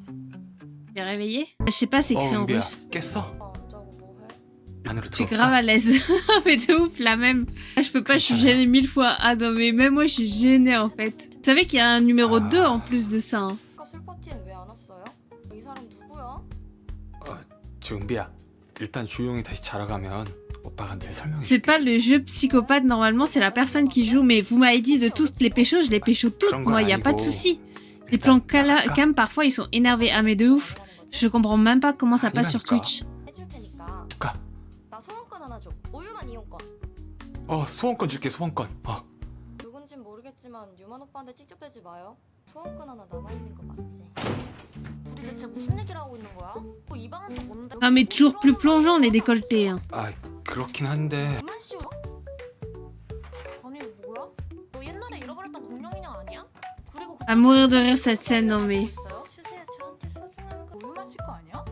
T'es réveillé? Je sais pas, c'est écrit en 은비야, russe. 깼어? 안 자고 뭐해? 안으로 Je suis 들어가. grave à l'aise. Mais de ouf, la même. Ah, je peux pas, je suis gênée 1000 fois. Ah non, mais même moi, je suis gênée en fait. Vous savez qu'il y a un numéro 2 en plus de ça. Hein. 아까 술 파티에 저 은비야, 일단 조용히 다시 자러 가면 오빠가 내 설명해. C'est pas le jeu psychopathe, normalement, c'est la personne qui joue. Mais vous m'avez dit de tous les péchos, je les pécho toutes. Moi, y a pas de souci. Les plans cam, parfois, ils sont énervés. Ah, mais de ouf. Je comprends même pas comment ça passe sur Twitch. 해줄 테니까 가. 나 소원권 하나 줘. 우유만 이용권. 소원권 줄게, 소원권. 누군진 모르겠지만 유만 오빠한테 찝찝대지 마요. 소원권 하나 남아있는 거 맞지? 둘이 대체 무슨 얘기를 하고 있는 거야? 이 방은 또 뭔데? Ah, mais toujours plus plongeant, les décolletés. Hein. 그렇긴 한데. 그만 씌워? 아니 뭐야? 너 옛날에 잃어버렸던 공룡 인형 아니야? 그리고 À mourir de rire cette scène, non mais. 주세요. 저한테 소중한 거 우유 마실 거 아니야?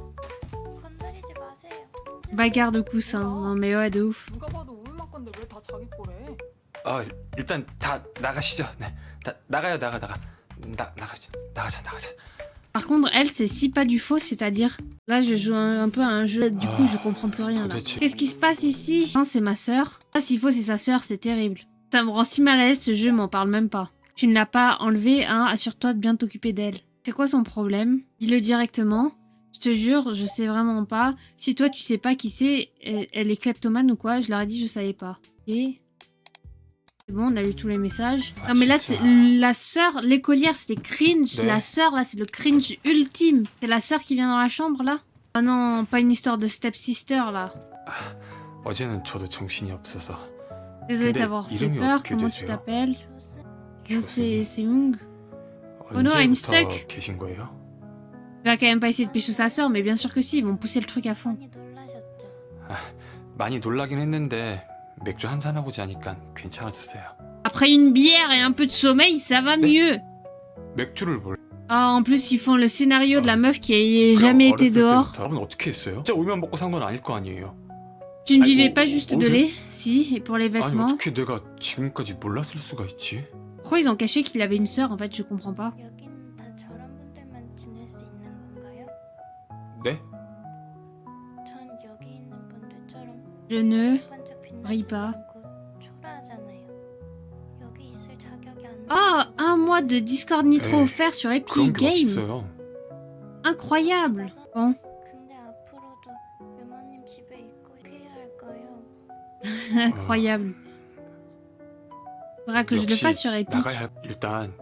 건드리지 마세요. Bagarre de coussins. Non mais ouais, de ouf. 누가 봐도 우유 맛 건데 왜 다 자기 거래? 일단 다 나가시죠. 네, 다 나가요, 나가자. Par contre, elle, c'est si pas du faux, c'est-à-dire. Là, je joue un peu à un jeu, du coup, je comprends plus rien là. Qu'est-ce qui se passe ici? Non, c'est ma sœur. Ah, s'il faut, c'est sa sœur, c'est terrible. Ça me rend si mal à l'aise ce jeu, m'en parle même pas. Tu ne l'as pas enlevé, hein, assure-toi de bien t'occuper d'elle. C'est quoi son problème? Dis-le directement. Je te jure, je sais vraiment pas. Si toi, tu sais pas qui c'est, elle est kleptomane ou quoi, je leur ai dit, je savais pas. Ok. C'est bon, on a lu tous les messages. Non, mais là, c'est la sœur, l'écolière, c'était cringe. Ouais. La sœur, là, c'est le cringe ultime. C'est la sœur qui vient dans la chambre, là? Ah non, pas une histoire de stepsister, là. 어제는 저도 정신이 없어서. Désolé de 근데 t'avoir fait 이름이 peur. 어떻게 Comment tu 되세요? t'appelles? Je sais, c'est Young. Oh no, I'm 언제부터 stuck. 계신 거예요? Tu vas quand même pas essayer de pécho sa sœur, mais bien sûr que si, ils vont pousser le truc à fond. 많이 놀라셨죠? 많이 놀라긴 했는데 맥주 한 잔 하고 자니까 괜찮아졌어요. Après une bière et un peu de sommeil, ça va mieux. 맥주를 뭘? Ah, en plus, ils font le scénario de la meuf qui a jamais été dehors. 여러분 어떻게 했어요? 진짜 울면 먹고 산 건 아닐 거 아니에요. Tu ne Aïe, vivais oh, pas juste oh, de je- lait? Si, et pour les 아니 vêtements. 어떻게 내가 지금까지 몰랐을 수가 있지? Pourquoi ils ont caché qu'il avait une sœur, en fait, je comprends pas. 여긴 다 저런 분들만 지낼 수 있는 건가요? 네? 전 여기 있는 분들처럼 Je ne... 반짝 brille 빛나지 pas. 않고 초라하잖아요. 여기 있을 자격이 안 Oh, un mois de Discord Nitro Eh, offert sur Epic 그런 게 Game. 어딨어요? Incroyable. Bon, 근데 앞으로도 유마님 집에 있고 해야 할까요? incroyable. Faudra que je le 역시 fasse sur Epic. 나가야 일단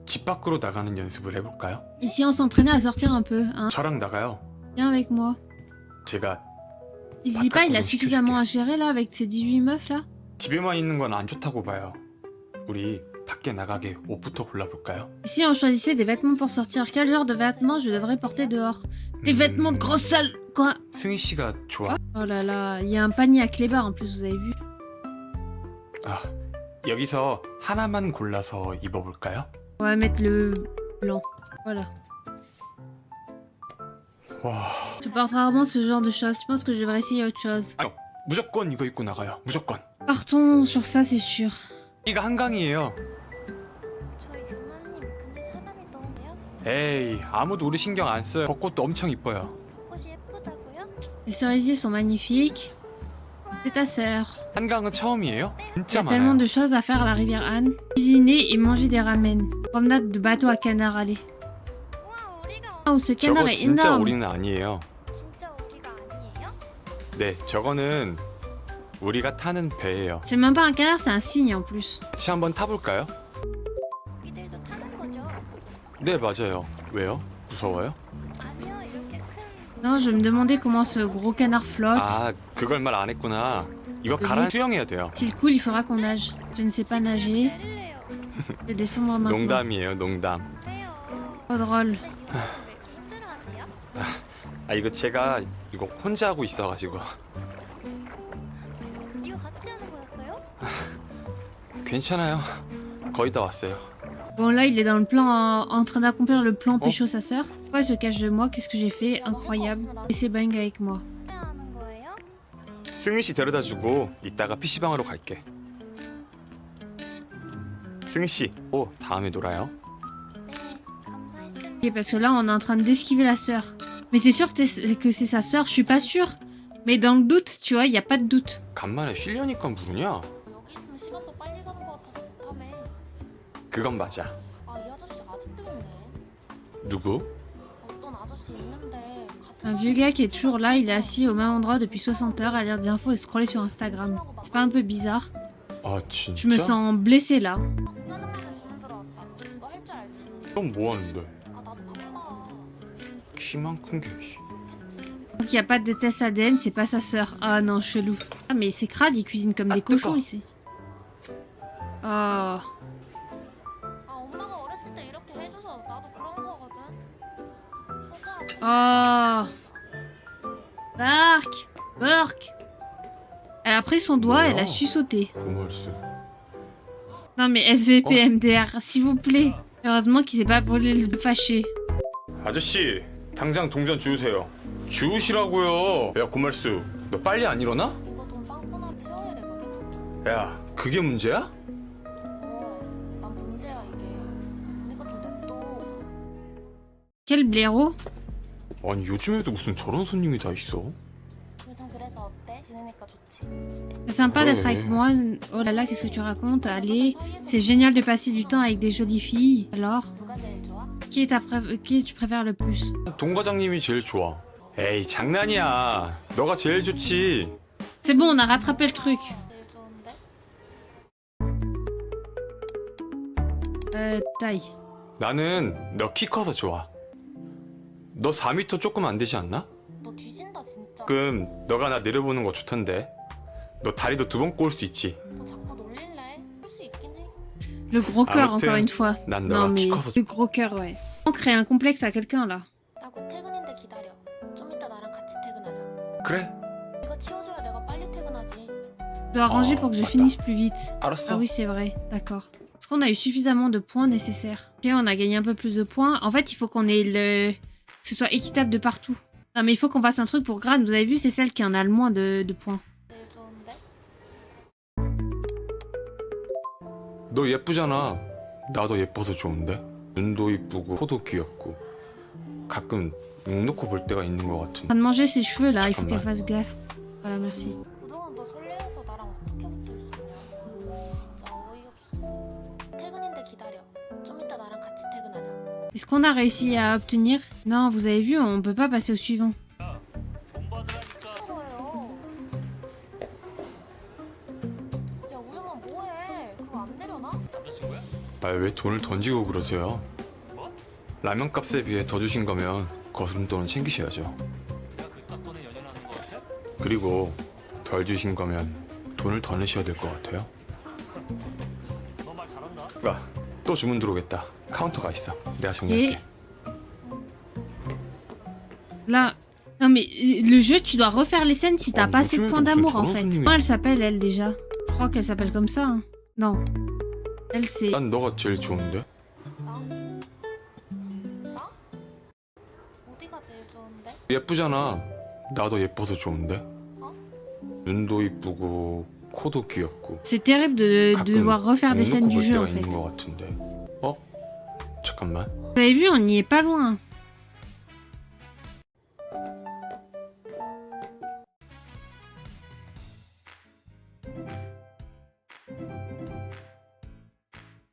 집 밖으로 나가는 연습을 해볼까요? Et si on s'entraînait à sortir un peu, hein? 저랑 나가요. Viens avec moi. 제가 Il se dit pas, il a Attends, suffisamment à excuse-moi. gérer là avec ses 18 meufs là? 집에만 있는 건 안 좋다고 봐요. 우리 밖에 나가게 옷부터 골라볼까요? Et si on choisissait des vêtements pour sortir, quel genre de vêtements je devrais porter dehors? Des vêtements de grosse salle. Quoi? 승희 씨가 좋아. Oh là là, il y a un panier à clébard en plus, vous avez vu? 여기서 하나만 골라서 입어볼까요? On va mettre le blanc. Voilà. 와, Je porte rarement ce genre de choses. Je pense que je devrais essayer autre chose. 무조건 이거 입고 나가요. 무조건. Partons sur ça, c'est sûr. 이가 한강이에요. 저 유마님 근데 사람이 너무요? 에이, 아무도 우리 신경 안 써요. 벚꽃도 엄청 이뻐요. 벚꽃이 예쁘다고요? Les cerisiers sont magnifiques. C'est ta sœur. 한강은 처음이에요? Il y 진짜 a tellement 많아요. de choses à faire à la rivière Anne. Cuisiner et manger des ramen. Promenade de bateau à canard, allez. 우와 우리가 Oh, ce canard 저거 est 진짜 énorme. 우리는 아니에요. 진짜 우리가 아니에요? 네, 저거는 우리가 타는 배예요. C'est même pas un canard, c'est un cygne en plus. 같이 한번 타볼까요? 우리들도 타는 거죠? 네, 맞아요. 왜요? 무서워요? 아니요 이렇게 큰 Non, je me demandais comment ce gros canard flotte. 아, 그걸 말 안 했구나. 이거 가라 수영해야 돼요. S'il coule, il faudra qu'on nage. Je ne sais pas nager. 내릴래요. Je vais descendre maintenant. 농담이에요, 농담. 왜요? Trop drôle. 근데 유마님 왜 이렇게 힘들어하세요? 이거 제가 이거 혼자 하고 있어가지고 이거 같이 하는 거였어요? 괜찮아요. 거의 다 왔어요. Bon, là, il est dans le plan, en train d'accomplir le plan pécho sa sœur. Pourquoi il se cache de moi? Qu'est-ce que j'ai fait? Incroyable. Laissez Bang avec moi. 왜 하는 거예요? 승희 씨 데려다 주고 이따가 PC방으로 갈게. 승희 씨, 다음에 놀아요. 네 감사했습니다. Ok, parce que là, on est en train d'esquiver la sœur. Mais t'es sûr que, que c'est sa sœur? Je suis pas sûre. Mais dans le doute, tu vois, il y a pas de doute. 간만에 쉬려니까 부르냐? 여기 있으면 시간도 빨리 가는 것 같아서 좋다며. 그건 맞아. 아 이 아저씨 아직도 있네. 누구? 어떤 아저씨 있는데 같이 Un vieux gars qui est toujours là, il est assis au même endroit depuis 60 heures à lire des infos et scroller sur Instagram. C'est pas un peu bizarre? 아 진짜? Je me sens blessée là. 짜장면을 주문 들어왔다. 너 할 줄 알지? 그럼 뭐 하는데? 아 나도 바빠. 키만 큰 게. 씨. Donc il n'y a pas de test ADN, c'est pas sa sœur. Ah non, chelou. Ah mais c'est crade, ils cuisinent comme des cochons ici. Oh. 아 엄마가 어렸을 때 이렇게 해줘서 나도 그런 거거든. 손가락. Oh. Bark. Bark. Elle a pris son doigt, elle a su sauter. 고말수. Non mais SVP MDR, s'il vous plaît. Heureusement qu'il s'est pas brûlé le fâché. 아저씨, 당장 동전 주우세요. 주우시라고요. 야 고말수, 너 빨리 안 일어나? 이거 돈 빵꾸나 채워야 되거든. 야, 그게 문제야? 난 문제야 이게. 그러니까 좀 냅둬. Quel blaireau. 아니 요즘에도 무슨 저런 손님이 다 있어? 요즘 그래서 어때? 지내니까 좋지. C'est sympa d'être Ouais. avec moi. Oh là là, qu'est-ce que tu racontes? Allez, c'est génial de passer du temps avec des jolies filles. Alors, 누가 제일 좋아? qui tu préfères le plus? 동 과장님이 제일 좋아. 에이 장난이야. 너가 제일 좋지. C'est bon, on a rattrapé le truc. 제일 좋은데? Taille. 나는 너 키 커서 좋아. 너 4m 조금 안 되지 않나? 너 뒤진다 진짜. 그럼 너가 나 내려보는 거 좋던데. 너 다리도 2번 꼬을 수 있지. 너 자꾸 놀릴래? 할 수 있긴 해. Le gros cœur, Amateurs. encore une fois. 난 Non 너가 mais 키 커서 le gros cœur, ouais. On crée un complexe à quelqu'un là. 나 곧 퇴근인데 기다려. 좀 이따 나랑 같이 퇴근하자. 그래? 이거 치워줘야 내가 빨리 퇴근하지. Je dois arranger pour que je 맞다. finisse plus vite. 알았어. Ah oui, c'est vrai, d'accord. Est-ce qu'on a eu suffisamment de points nécessaires? Ok, on a gagné un peu plus de points. En fait, il faut qu'on ait le... que ce soit équitable de partout. Non, mais il faut qu'on fasse un truc pour Gran. Vous avez vu, c'est celle qui en a le moins de points. 제일 좋은데? 너 예쁘잖아. 나도 예뻐서 좋은데. 눈도 이쁘고 코도 귀엽고 가끔 목 놓고 볼 때가 있는 것 같은. En train de manger ses cheveux là, il faut Pas qu'elle mal. fasse gaffe. Voilà, merci. 그동안 너 설레어서 나랑 어떻게 붙어 있었냐? 진짜 어이없어. 퇴근인데 기다려. 좀 이따 나랑 같이 퇴근하자. Est-ce qu'on a réussi à obtenir? Non, vous avez vu, on peut pas passer au suivant. 뭐예요? 야 우영아 뭐해? 그거 안 내려놔? 남자친구야? 아 왜 돈을 던지고 그러세요? 뭐? 라면 값에 비해 더 주신 거면 거스름돈은 챙기셔야죠. 내가 그깟 돈에 연연하는 거 같아? 그리고 덜 주신 거면 돈을 더 내셔야 될 것 같아요. 너 말 잘한다. 아, 또 주문 들어오겠다. 카운터가 있어. 내가 정리할게. Là. Non, mais le jeu, tu dois refaire les scènes si t'as Oh, pas assez de mais points tu d'amour veux en trop fait. finir. Comment elle s'appelle elle déjà? Je crois qu'elle s'appelle comme ça. Hein. Non. Elle c'est. 난 너가 제일 좋은데? 나? 나? 어디가 제일 좋은데? 예쁘잖아. 나도 예뻐서 좋은데? 어? 눈도 이쁘고 코도 귀엽고 C'est terrible de 가끔 devoir refaire des 목 scènes 놓고 du 볼 jeu 때가 en fait. 있는 것 같은데. 어? 잠깐만. Vous avez vu, on n'y est pas loin.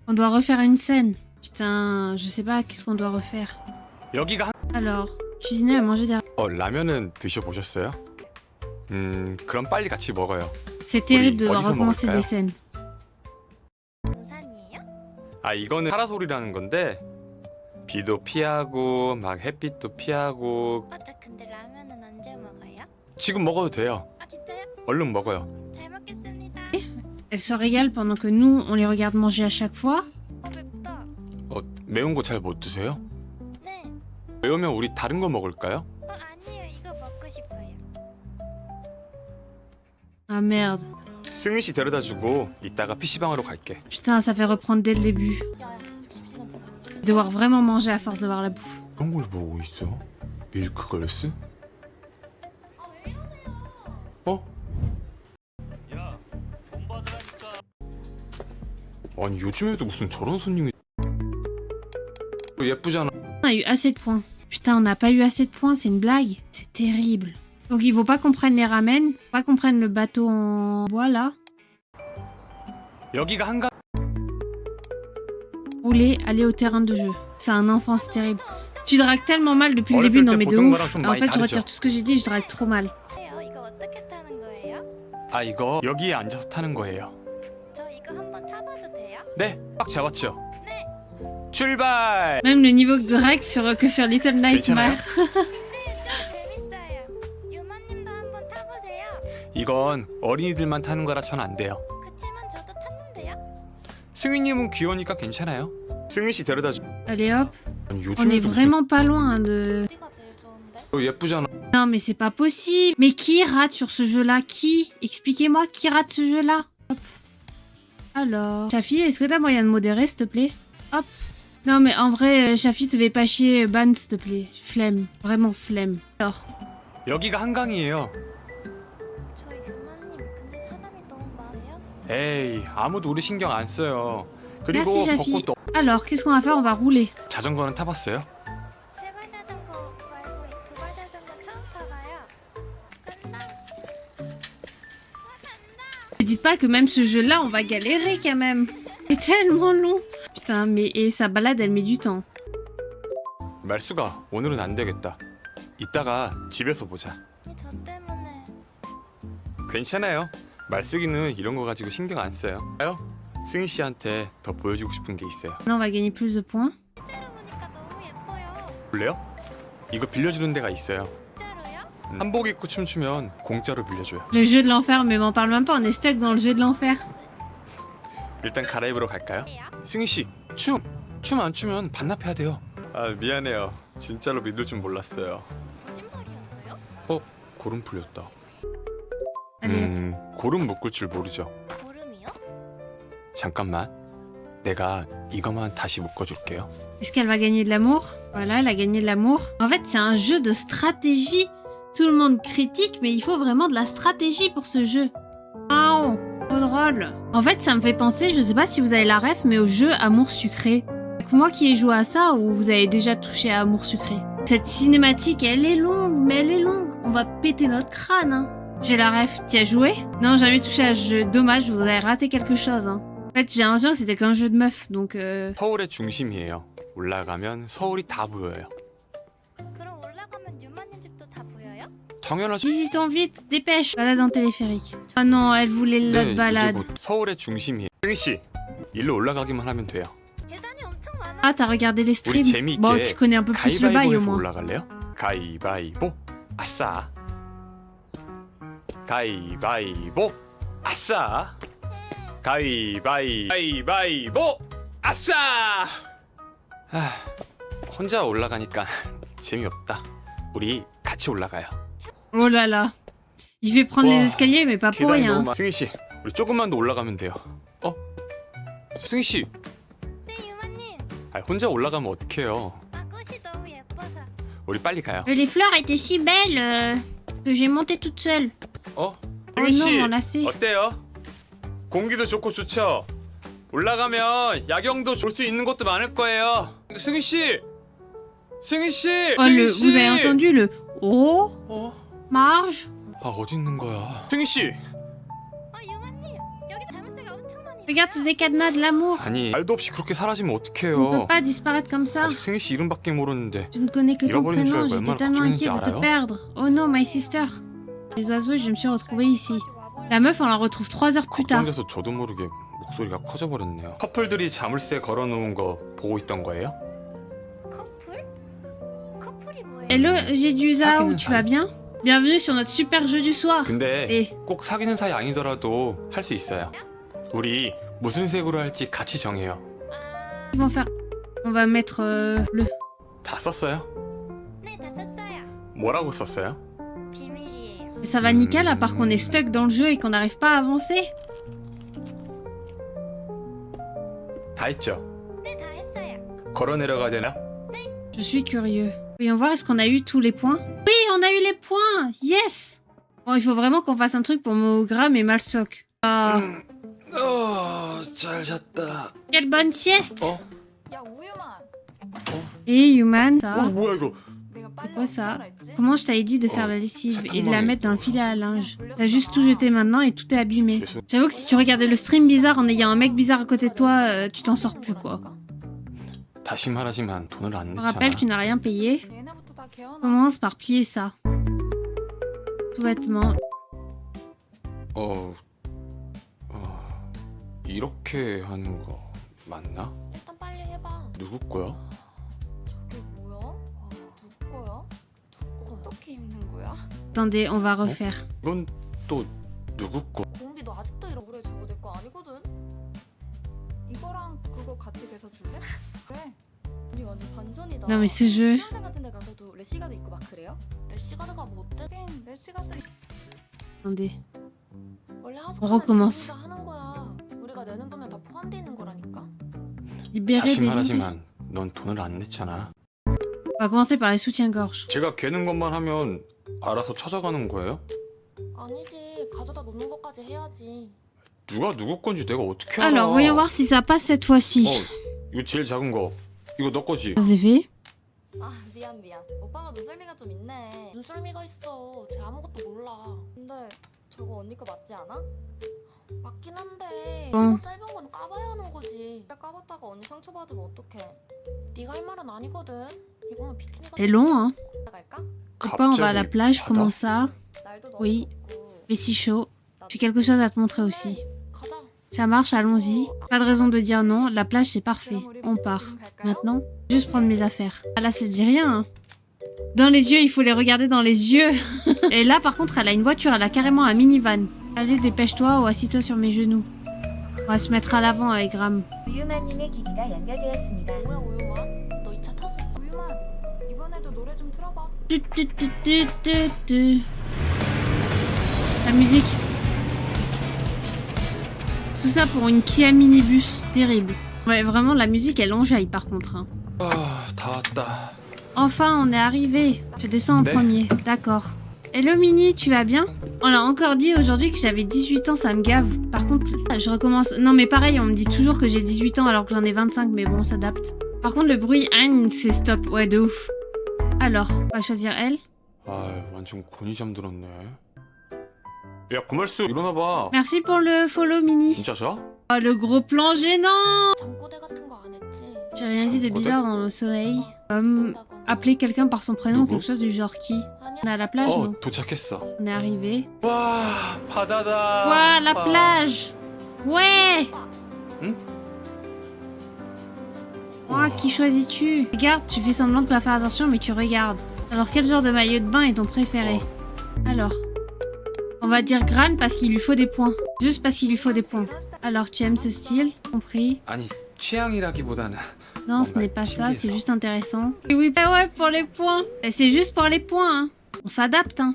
On doit refaire une scène. Putain, je sais pas, qu'est-ce qu'on doit refaire? 여기가 한... Alors, cuisiner à manger derrière. 라면은 드셔보셨어요? 그럼 빨리 같이 먹어요. C'est terrible de devoir 어디서 recommencer 먹을까요? des scènes. 등산이에요? 아 이거는 파라솔이라는 건데 비도 피하고 막 햇빛도 피하고 저 근데 라면은 언제 먹어요? 지금 먹어도 돼요. 아 진짜요? 얼른 먹어요. 잘 먹겠습니다. Elles se régalent pendant que nous, on les regarde manger à chaque fois. 맵다. 매운 거 잘 못 드세요? 네. 매우면 우리 다른 거 먹을까요? 아니에요. 이거 먹고 싶어요. Ah merde. 승민 씨 데려다 주고 이따가 PC방으로 갈게. Putain, ça fait reprendre dès le début. 야야, 점심시간 지나. Devoir vraiment manger à force de voir la bouffe. 그런 걸 보고 있어? 밀크걸스? 어? 야, 돈 받으라니까. 아니 요즘에도 무슨 저런 손님이 예쁘잖아. On a eu assez de points. Putain, on n'a pas eu assez de points, c'est une blague. C'est terrible. Donc il faut pas qu'on prenne les ramen, pas qu'on prenne le bateau en bois là. 여기가 한가 Rouler, aller au terrain de jeu. C'est un enfant, c'est terrible. Tu dragues tellement mal depuis le début, non mais de ouf. En fait, je retire tout ce que j'ai dit, je drague trop mal. 이거 어떻게 타는 거예요? 아 이거 여기에 앉아서 타는 거예요. 저 이거 한번 타봐도 돼요? 네, 꽉 잡았죠. 네. 출발. Même le niveau de drague que sur Little Nightmare. 네, 좀 재밌어요. 유마님도 한번 타보세요. 이건 어린이들만 타는 거라 전 안 돼요. 그치만 저도 탔는데요. 승희님은 귀여우니까 괜찮아요. 승희 씨 데려다 줘. Allez hop, on est 요즘에도 vraiment pas loin de... 어디가 제일 좋은데? 무슨- 예쁘잖아. Non mais c'est pas possible. Mais qui rate sur ce jeu-là? Qui? Expliquez-moi qui rate ce jeu-là. Hop. Alors... Chafi, est-ce que t'as moyen de modérer s'il te plaît? Hop. Non mais en vrai, Chafi, te fais pas chier, ban s'il te plaît. Flemme, vraiment flemme. Alors, 여기가 한강이에요. 저 유마님 근데 사람이 너무 많아요? 에이, 아무도 우리 신경 안 써요. 그리고 Merci, Chafi. 벚꽃도 alors qu'est-ce qu'on va faire? On va rouler. 자전거는 타봤어요? 세발 자전거 말고 이 두발 자전거 처음 타봐요. 간다. Ne dites pas que même ce jeu-là, on va galérer quand même. C'est tellement long. Putain, mais et sa balade, elle met du temps. 말수가 오늘은 안 되겠다. 이따가 집에서 보자. 저 때문에 괜찮아요. 말쓰기는 이런 거 가지고 신경 안 써요. 아요? 승희 씨한테 더 보여주고 싶은 게 있어요. Maintenant, on va gagner plus de points. 실제로 보니까 너무 예뻐요. 볼래요? 이거 빌려주는 데가 있어요. 진짜로요? 한복 입고 춤추면 공짜로 빌려줘요. Le jeu de l'enfer, mais m'en parle même pas, on est stuck dans le jeu de l'enfer. 일단 갈아입으러 갈까요? 왜요? 승희 씨, 춤 안 추면 반납해야 돼요. 아 미안해요. 진짜로 믿을 줄 몰랐어요. 거짓말이었어요? 고름 풀렸다. Allez, 고름 묶을 줄 모르죠. 고름이요? 잠깐만. 내가 이거만 다시 묶어줄게요. est-ce qu'elle va gagner de l'amour? Voilà, elle a gagné de l'amour. En fait, c'est un jeu de stratégie. Tout le monde critique, mais il faut vraiment de la stratégie pour ce jeu. Oh, trop drôle. En fait, ça me fait penser, je sais pas si vous avez la ref, mais au jeu Amour sucré. Moi qui ai joué à ça, ou vous avez déjà touché à Amour sucré. Cette cinématique, elle est longue, mais elle est longue. On va péter notre crâne, hein. J'ai la ref. T'y as joué? Non, jamais touché à ce jeu. Dommage, vous avez raté quelque chose, hein. En fait, j'ai l'impression que c'était qu'un jeu de meuf, donc 서울의 중심이에요. 올라가면 서울이 다 보여요. 그럼 올라가면 유마님 집도 다 보여요? 당연하죠. visitons vite, dépêche. Balade en téléphérique. Oh non, elle voulait la 네, balade. 이제 곧 서울의 중심이에요. 승희 씨, 일로 올라가기만 하면 돼요. 계단이 엄청 많아. Ah, t'as regardé les 우리 streams? 재미있게 Bon, tu connais un peu plus le bail au 가위바위보에서 moins. 올라갈래요? 가위바위보, 아싸. 가위바위보, 아싸. 가위바위보, 아싸. 아, 혼자 올라가니까 재미없다. 우리 같이 올라가요. Oh là là. Il fait prendre Wow. les escaliers, mais pas pour 계단이 rien. 너무 승희 씨, 우리 조금만 더 올라가면 돼요. 승희 씨, 네 유마님. 혼자 올라가면 어떡해요? 꽃이 너무 예뻐서. 우리 빨리 가요. Les fleurs étaient si belles que j'ai monté toute seule. 어? Oh 승희 non, 씨, on l'a fait. 어때요? 공기도 좋고 좋죠? 올라가면 야경도 볼 수 있는 곳도 많을 거예요. 승희 씨, 승희 씨, Oh, 승희 씨. vous avez entendu le Oh, Marge? 아 어디 있는 거야? 승희 씨. 유마님 여기 자물쇠가 엄청 많이 있어요. Regarde tous ces cadenas de l'amour. 아니 말도 없이 그렇게 사라지면 On peut 어떡해요? pas disparaître comme ça. 아직 승희 씨 이름밖에 모르는데. Je ne connais que ton 잃어버린 줄 prénom, 알고 j'étais 얼마나 tellement 걱정했는지 inquiète de te 알아요? perdre. Oh non, my sister. Les oiseaux, je me suis retrouvée ici. La meuf, on la retrouve 3 heures plus tard. 걱정돼서 저도 모르게 목소리가 커져버렸네요. 커플들이 자물쇠 걸어놓은 거 보고 있던 거예요? 커플? 커플이 뭐예요? Hello, j'ai du Zao, 사귀는 tu vas bien? Bienvenue sur notre super jeu du soir. 근데 Et 꼭 사귀는 사이 아니더라도 할 수 있어요. 우리 무슨 색으로 할지 같이 정해요. 아, ils vont faire... On va mettre le... 다 썼어요? 네, 다 썼어요. 뭐라고 썼어요? 비밀이에요. Ça va nickel, à part qu'on est stuck dans le jeu et qu'on n'arrive pas à avancer. 다 했죠? 네, 다 했어요. 걸어 내려가야 되나? Je suis curieux. Voyons voir, est-ce qu'on a eu tous les points? Oui, on a eu les points! Yes! Bon, il faut vraiment qu'on fasse un truc pour Mogram et Malsoc. Ah, 잘 잤다. quelle bonne sieste! 야 우유만. Et Human, ça? 뭐야 이거? 내가 C'est 빨리 quoi ça? 어떡하라 했지? Comment je t'avais dit de faire la lessive et de la certainement. mettre dans le filet à linge? T'as juste tout jeté maintenant et tout est abîmé. 죄송- J'avoue que si tu regardais le stream bizarre en ayant un mec bizarre à côté de toi, tu t'en sors plus quoi. 다시 말하지만 돈을 안 Je 냈잖아. rappelle, tu n'as rien payé. 얘네부터 다 개어나. Commence par plier ça. Tout bêtement. 이렇게 하는 거 맞나? 일단 빨리 해봐. 누구 거야? 저게 뭐야? 누구 거야? 어떻게 입는 거야? Attendez, on va refaire. 이건 또 누구 거? 공비 너 아직도 이러고 그래. 저거 내 거 아니거든. 이거랑 그거 같이 개서 줄래? 그래. 우리 완전 반전이다. Non mais ce jeu. 수영장 같은 데 가서도 래시가드 입고 막 그래요? 래시가드가 뭐 어때? 핑 레시가드 Attendez. 원래 On 하숙하면 recommence. 지금부터 하는 거야. 우리가 내는 돈에 다 포함돼 있는 거라니까. Libérer 다시 des livres. 말하지만 넌 돈을 안 냈잖아. On va commencer par les soutiens-gorge. 제가 개는 것만 하면 알아서 찾아가는 거예요? 아니지. 가져다 놓는 것까지 해야지. 누가 누구 건지 내가 어떻게 알아? Alors, voyons voir si ça passe cette fois-ci. 이거 제일 작은 거. 이거 너 거지? Ça c'est fait. 아 미안. 오빠가 눈썰미가 좀 있네. 눈썰미가 있어. 쟤 아무것도 몰라. 근데 저거 언니 거 맞지 않아? 맞긴 한데 이거 짧은 건 까봐야 하는 거지. 진짜 까봤다가 언니 상처받으면 어떡해. 네가 할 말은 아니거든. 이거는 비키니가 C'est long, hein. 갈까? Copain, on va à la plage, 바다? comment ça? 날도 너무 Oui. 덥고. Mais si chaud. J'ai quelque chose à te montrer aussi. 가자. Ça marche, allons-y. Pas de raison de dire non, la plage c'est parfait. On part. Maintenant, juste prendre mes affaires. Ah là, ça dit rien. Hein. Dans les yeux, il faut les regarder dans les yeux. Et là, par contre, elle a une voiture, elle a carrément un minivan. Allez, dépêche-toi ou assis-toi sur mes genoux. On va se mettre à l'avant avec Graham. 우유마님의 기기가 연결되었습니다. 뭐야 우유만? 너 이 차 탔었어? 우유만 이번에도 노래 좀 틀어봐. Tu, tu, tu, tu, tu, tu. La musique. Tout ça pour une Kia minibus. Terrible. Ouais, vraiment, la musique, elle enjaille par contre. Hein. 다 왔다. Enfin, on est arrivé. Je descends en Ναι. premier. D'accord. Hello Mini, tu vas bien? On l'a encore dit aujourd'hui que j'avais 18 ans, ça me gave. Par contre, je recommence. Non mais pareil, on me dit toujours que j'ai 18 ans alors que j'en ai 25, mais bon, on s'adapte. Par contre, le bruit, c'est stop. Ouais, de ouf. Alors, on va choisir elle. 완전 곤이 잠들었네. 야, 고말수 일어나 봐. Merci pour le follow Mini. 진짜 자? Oh, le gros plan gênant. 잠꼬대 같은 거 안 했지? J'ai rien dit de bizarre dans le sommeil. Comme appeler quelqu'un par son prénom ou quelque chose du genre qui. On est à la plage, non? 도착했어. On est arrivé. 와, 바다다. Ouah, la plage. Ouais. Oh, qui choisis-tu? Regarde, tu fais semblant de pas faire attention, mais tu regardes. Alors, quel genre de maillot de bain est ton préféré? Alors, on va dire Gran parce qu'il lui faut des points. Juste parce qu'il lui faut des points. Alors, tu aimes ce style? Compris? 아니, 취향이라기보다는 Non, ce n'est pas ça, c'est juste intéressant. Et oui, bah ouais, pour les points. Et c'est juste pour les points, hein. On s'adapte, hein.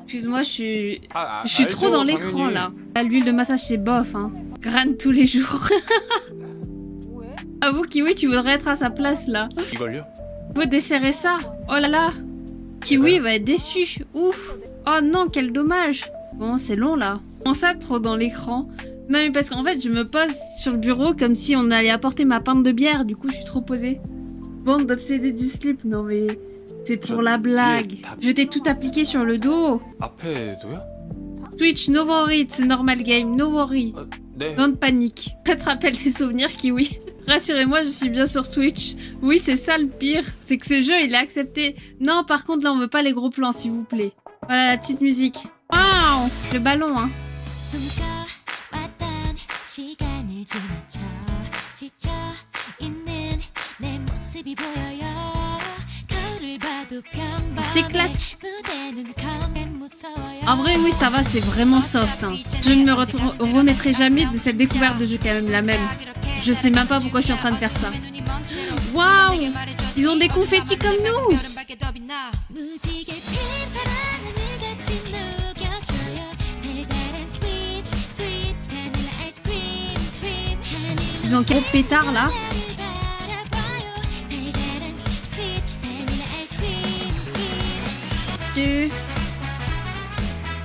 Excuse-moi, je suis trop dans l'écran, là. L'huile de massage, c'est bof, hein. Gran tous les jours. 뭐해? Avoue, Kiwi, tu voudrais être à sa place, là. 이걸요? Faut desserrer ça. Oh là là. Kiwi va être déçu. Ouf. Oh non, quel dommage. Bon, c'est long, là. Comment ça, trop dans l'écran? Non, mais parce qu'en fait, je me pose sur le bureau comme si on allait apporter ma pinte de bière. Du coup, je suis trop posée. Bande d'obsédés du slip. Non, mais c'est pour la blague. Je t'ai tout appliqué sur le dos. 앞에도요? Twitch, no worry, it's a normal game. No worry. 네. Don't panique. Ça te rappelle des souvenirs, Kiwi. Rassurez-moi, je suis bien sur Twitch. Oui, c'est ça le pire. C'est que ce jeu, il est accepté. Non, par contre, là, on veut pas les gros plans, s'il vous plaît. Voilà la petite musique. Waouh! Le ballon, hein. Il s'éclate. En vrai, oui, ça va, c'est vraiment soft. Hein. Je ne me remettrai jamais de cette découverte de jeu quand même la même. Je sais même pas pourquoi je suis en train de faire ça. Waouh! Ils ont des confettis comme nous! Ils ont quel pétard là?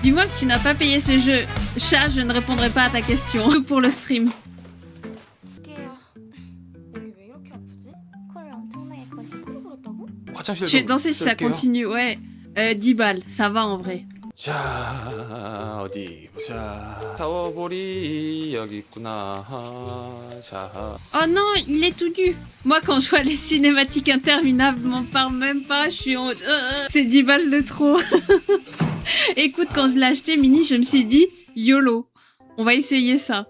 Dis-moi que tu n'as pas payé ce jeu. Chat, je ne répondrai pas à ta question. Tout pour le stream. 깨야. 몸이 왜 이렇게 아프지? 코를 엄청나게 거시. 콜 그렇다고? 화장실 Je vais danser si ça 쓸게요. continue, ouais. 10 balles, ça va en vrai. 자, 어디 보자. 타워볼이 여기 있구나. 자, Oh non, il est tout nu. Moi, quand je vois les cinématiques interminables, m'en parle même pas. Je suis en... c'est 10 balles de trop. Écoute, quand je l'ai acheté, Mini, je me suis dit, YOLO, on va essayer ça.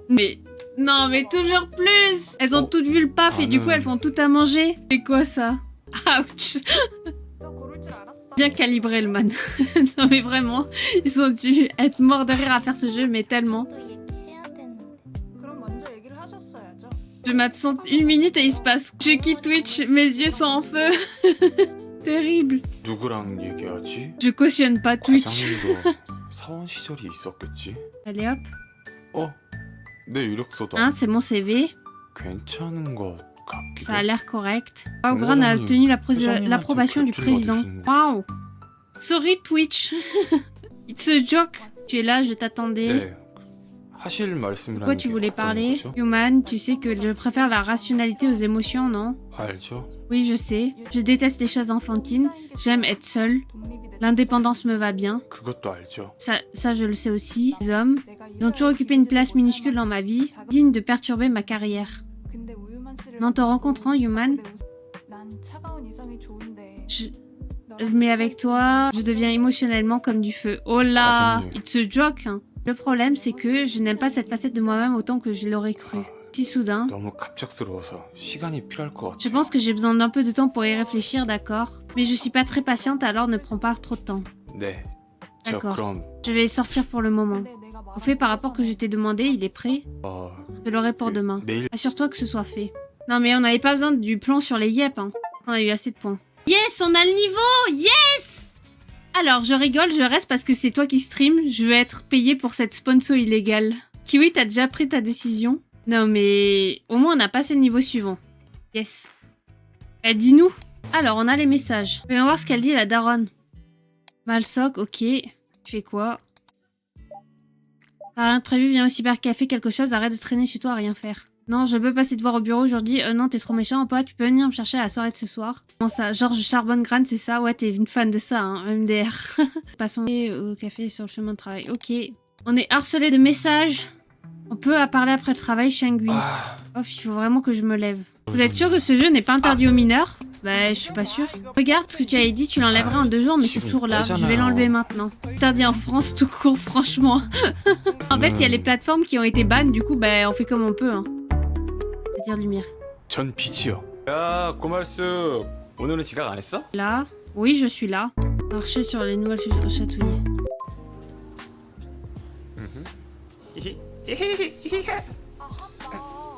Mais... non, mais toujours plus. Elles ont toutes vu le paf et du coup, elles font tout à manger. C'est quoi ça? Ouch. 너 고를 줄 알았어. Bien calibré, le man. Non, mais vraiment, ils ont dû être morts de rire à faire ce jeu, mais tellement. 또 얘기해야 되는데. 그럼 먼저 얘기를 하셨어야죠. Je m'absente 1 minute et il se passe. Je quitte Twitch, mes yeux sont en feu. Terrible. 누구랑 얘기하지? Je cautionne pas Twitch. 과장님도 사원 시절이 있었겠지? Allez hop. 내 이력서도 Hein, c'est mon CV. 괜찮은 것 같기도. Ça a l'air correct. Waugran a obtenu l'approbation du président. Waouh. Sorry Twitch. It's a joke. Tu es là, je t'attendais. 네, 하실 말씀이라는 Pourquoi tu 게 voulais 어떤 parler? 거죠? Human, tu sais que je préfère la rationalité aux émotions, non? 알죠? Oui, je sais. Je déteste les choses enfantines. J'aime être seule. L'indépendance me va bien. 그것도 알죠. Ça, je le sais aussi. Les hommes, ils ont toujours occupé une place minuscule dans ma vie, digne de perturber ma carrière. Mais en te rencontrant, Human, mais avec toi, je deviens émotionnellement comme du feu. Oh là, it's a joke. Hein. Le problème, c'est que je n'aime pas cette facette de moi-même autant que je l'aurais cru. Si soudain, 너무 갑작스러워서 시간이 필요할 것 같아. je pense que j'ai besoin d'un peu de temps pour y réfléchir, d'accord? Mais je suis pas très patiente, alors ne prends pas trop de temps. 네. 저 D'accord. 그럼 Je vais sortir pour le moment. Au fait, par rapport que je t'ai demandé, il est prêt? Je l'aurai pour demain. 내일 Assure-toi que ce soit fait. Non mais on n'avait pas besoin du plan sur les yep, hein. On a eu assez de points. Yes, on a le niveau! Yes! Alors, je rigole, je reste parce que c'est toi qui stream. Je vais être payé pour cette sponsor illégale. Kiwi, t'as déjà pris ta décision? Non mais... au moins on a passé le niveau suivant. Yes. Bah dis-nous. Alors, on a les messages. Voyons voir ce qu'elle dit, la daronne. Malsoc, ok. Tu fais quoi? T'as rien de prévu, viens au cybercafé, quelque chose, arrête de traîner chez toi à rien faire. Non, je peux passer te voir au bureau aujourd'hui. Non, t'es trop méchant, pas. Tu peux venir me chercher à la soirée de ce soir. Comment ça? Georges Charbonne-Grane, c'est ça? Ouais, t'es une fan de ça, hein, MDR. Passons au café sur le chemin de travail. Ok. On est harcelé de messages. On peut parler après le travail, Shangui. Oh, il faut vraiment que je me lève. Vous êtes sûr que ce jeu n'est pas interdit aux mineurs? Bah, je suis pas sûre. Regarde ce que tu avais dit, tu l'enlèverais en 2 jours, mais c'est toujours là. Je vais l'enlever maintenant. Interdit en France tout court, franchement. En fait, il y a les plateformes qui ont été bannes, du coup, bah, on fait comme on peut, hein. C'est-à-dire lumière. 전 빛이요. 야, 고말수. 오늘은 지각 안 했어? Là. Oui, je suis là. Marcher sur les nouvelles chatouillées.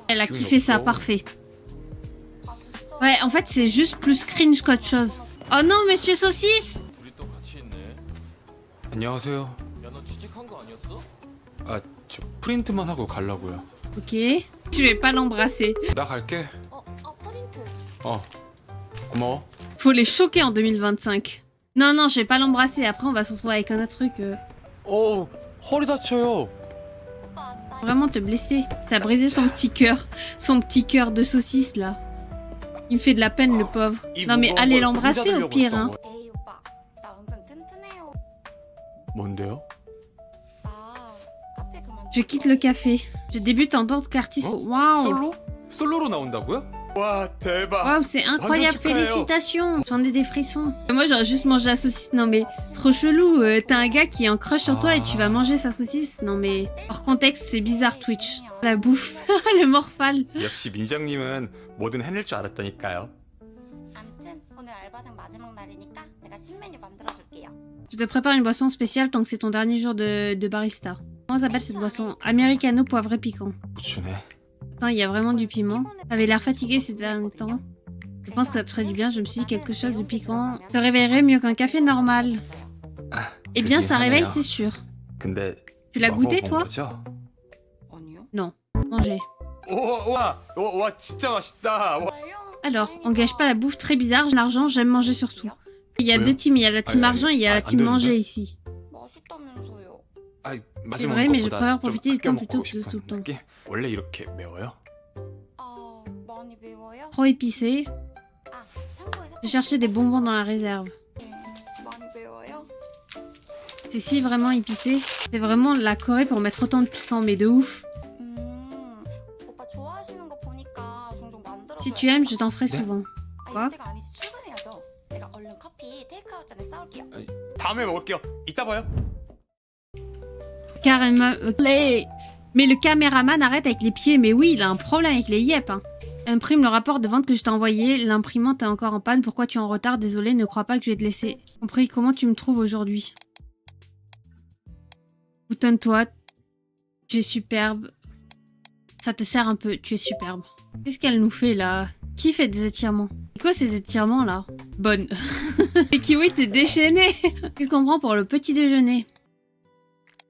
Elle a kiffé ça, parfait. Ouais, en fait, c'est juste plus cringe qu'autre chose. Oh non, monsieur Saucisse! 둘이 또 같이 있네. 안녕하세요. 야, 너 취직한 거 아니었어? 아, 저 프린트만 하고 가려고요. Ok. Je vais pas l'embrasser. 나 갈게. 프린트. 고마워. Faut les choquer en 2025. Non, non, je vais pas l'embrasser. Après, on va se retrouver avec un autre truc. 허리 다쳐요. Vraiment te blesser. T'as brisé son petit cœur. Son petit cœur de saucisse, là. Il me fait de la peine, le pauvre. Non, mais allez l'embrasser, au pire, hein. 에이 오빠, 나 은근 튼튼해요. 뭔데요? 나 카페 그만. Je quitte le café. Je débute en tant qu'artiste. Waouh! 솔로? 솔로로 나온다고요? 와, 대박. Waouh, c'est incroyable, 완전 축하해요. félicitations! J'en ai des frissons. Moi, j'aurais juste mangé la saucisse. Non, mais trop chelou. T'as un gars qui est en crush sur toi et tu vas manger sa saucisse. Non, mais hors contexte, c'est bizarre, Twitch. La bouffe. Le morphal. 역시 민장님은 뭐든 해낼 줄 알았다니까요. 아무튼 오늘 알바생 마지막 날이니까 내가 신메뉴 만들어줄게요. Je te prépare une boisson spéciale tant que c'est ton dernier jour de barista. Comment s'appelle cette boisson? Americano poivré piquant. 부추네. Attends, il y a vraiment du piment. T'avais l'air fatigué ces derniers temps. Je pense que ça te ferait du bien, je me suis dit quelque chose de piquant. Te réveillerait mieux qu'un café normal. Eh bien, ça réveille, c'est sûr. 근데 Tu l'as goûté, 먹어본 toi? 거죠? 아니요. Non. Manger. 와, 진짜 맛있다. 와. Alors, on gâche pas la bouffe très bizarre. L'argent, j'aime manger surtout. Il y a Ouais. deux teams, il y a la team Ouais, argent et il y a la ouais, team 안 manger 되는데? ici. 맛있다면서요. C'est vrai, mais je préfère profiter du temps plutôt que de tout le temps. 원래 이렇게 매워요? 아 많이 매워요? Trop épicé. 아 참고해서 Je cherchais des bonbons dans la réserve. 많이 매워요? C'est si vraiment épicé. C'est vraiment la Corée pour mettre autant de piquant, mais de ouf. 오빠 좋아하시는 거 보니까 종종 만들어. Si tu aimes, je t'en ferai souvent. Quoi? 이때가 아니지 출근해야죠. 내가 얼른 커피 테이크아웃 전에 싸올게요. 다음에 먹을게요. 이따 봐요. Carrément. Mais le caméraman arrête avec les pieds. Mais oui, il a un problème avec les yep. Hein. Imprime le rapport de vente que je t'ai envoyé. L'imprimante est encore en panne. Pourquoi tu es en retard? Désolé, ne crois pas que je vais te laisser. Compris, comment tu me trouves aujourd'hui? Boutonne-toi. Tu es superbe. Ça te sert un peu. Tu es superbe. Qu'est-ce qu'elle nous fait là? Qui fait des étirements? C'est quoi ces étirements là? Bonne. Et Kiwi, t'es déchaîné. Qu'est-ce qu'on prend pour le petit déjeuner?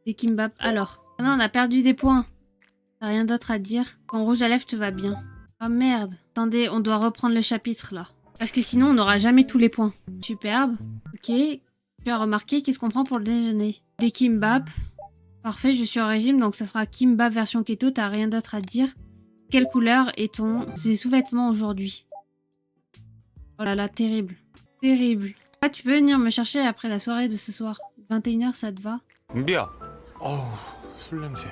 Des kimbap. Alors. Non, on a perdu des points. T'as rien d'autre à dire? Ton rouge à lèvres te va bien. Oh merde. Attendez, on doit reprendre le chapitre là. Parce que sinon, on n'aura jamais tous les points. Superbe. Ok. Tu as remarqué, qu'est-ce qu'on prend pour le déjeuner? Des kimbap. Parfait, je suis au régime, donc ça sera kimbap version keto. T'as rien d'autre à dire? Quelle couleur est ton sous-vêtement aujourd'hui? Oh là là, terrible. Terrible. Ah, tu peux venir me chercher après la soirée de ce soir. 21h, ça te va? 은비야. 술 냄새.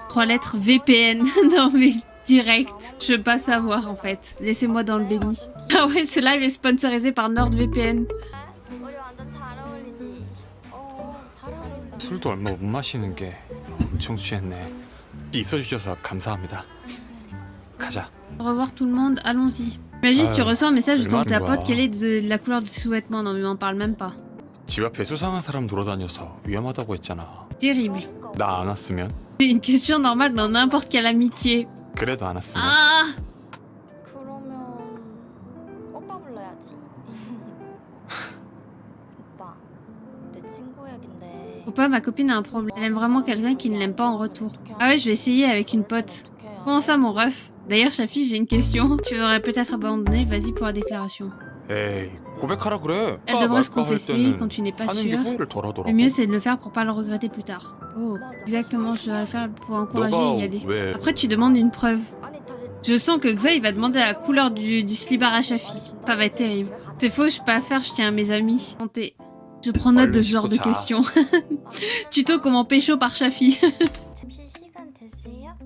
3 lettres VPN. Non mais direct. Je veux pas savoir en fait. Laissez-moi dans le déni. Ah ouais, ce live est sponsorisé par NordVPN. 우리 완전 잘 어울리지. 잘 어울린다. 술도 얼마 못 마시는 게 엄청 취했네. 있어주셔서 감사합니다. 가자. Au revoir tout le monde, allons-y. Imagine, tu reçois un message de ta 얼마나 pote, quelle est de la couleur de ses sous-vêtements? Non mais m'en parle même pas. 집 앞에 수상한 사람 돌아다녀서 위험하다고 했잖아. Terrible. 나 안 왔으면? C'est une question normale dans n'importe quelle amitié. 그래도 안 왔으면? Ah! 그러면 오빠 불러야지. 오빠, 내 친구 얘긴데. Opa, ma copine a un problème. Elle aime vraiment quelqu'un qui ne l'aime pas en retour. Ah ouais, je vais essayer avec une pote. Comment ça, mon ref? D'ailleurs, Chafi, j'ai une question. Tu aurais peut-être abandonné, vas-y pour la déclaration. 에이, 고백하라 그래. Elle devrait se confesser quand tu n'es pas 하는 게 sûr. 후회를 덜하더라고. Le mieux, c'est de le faire pour pas le regretter plus tard. Oh, exactement, je dois le faire pour encourager à y aller. 왜 Après, tu demandes une preuve. 아니 다시. Je sens que Xa, il va demander la couleur du slibard à Chafi. Ça va être terrible. C'est faux, je peux pas faire, je tiens à mes amis. Santé. Je prends note de ce genre de questions. Tuto comment pécho par Chafi. 잠시 시간 되세요?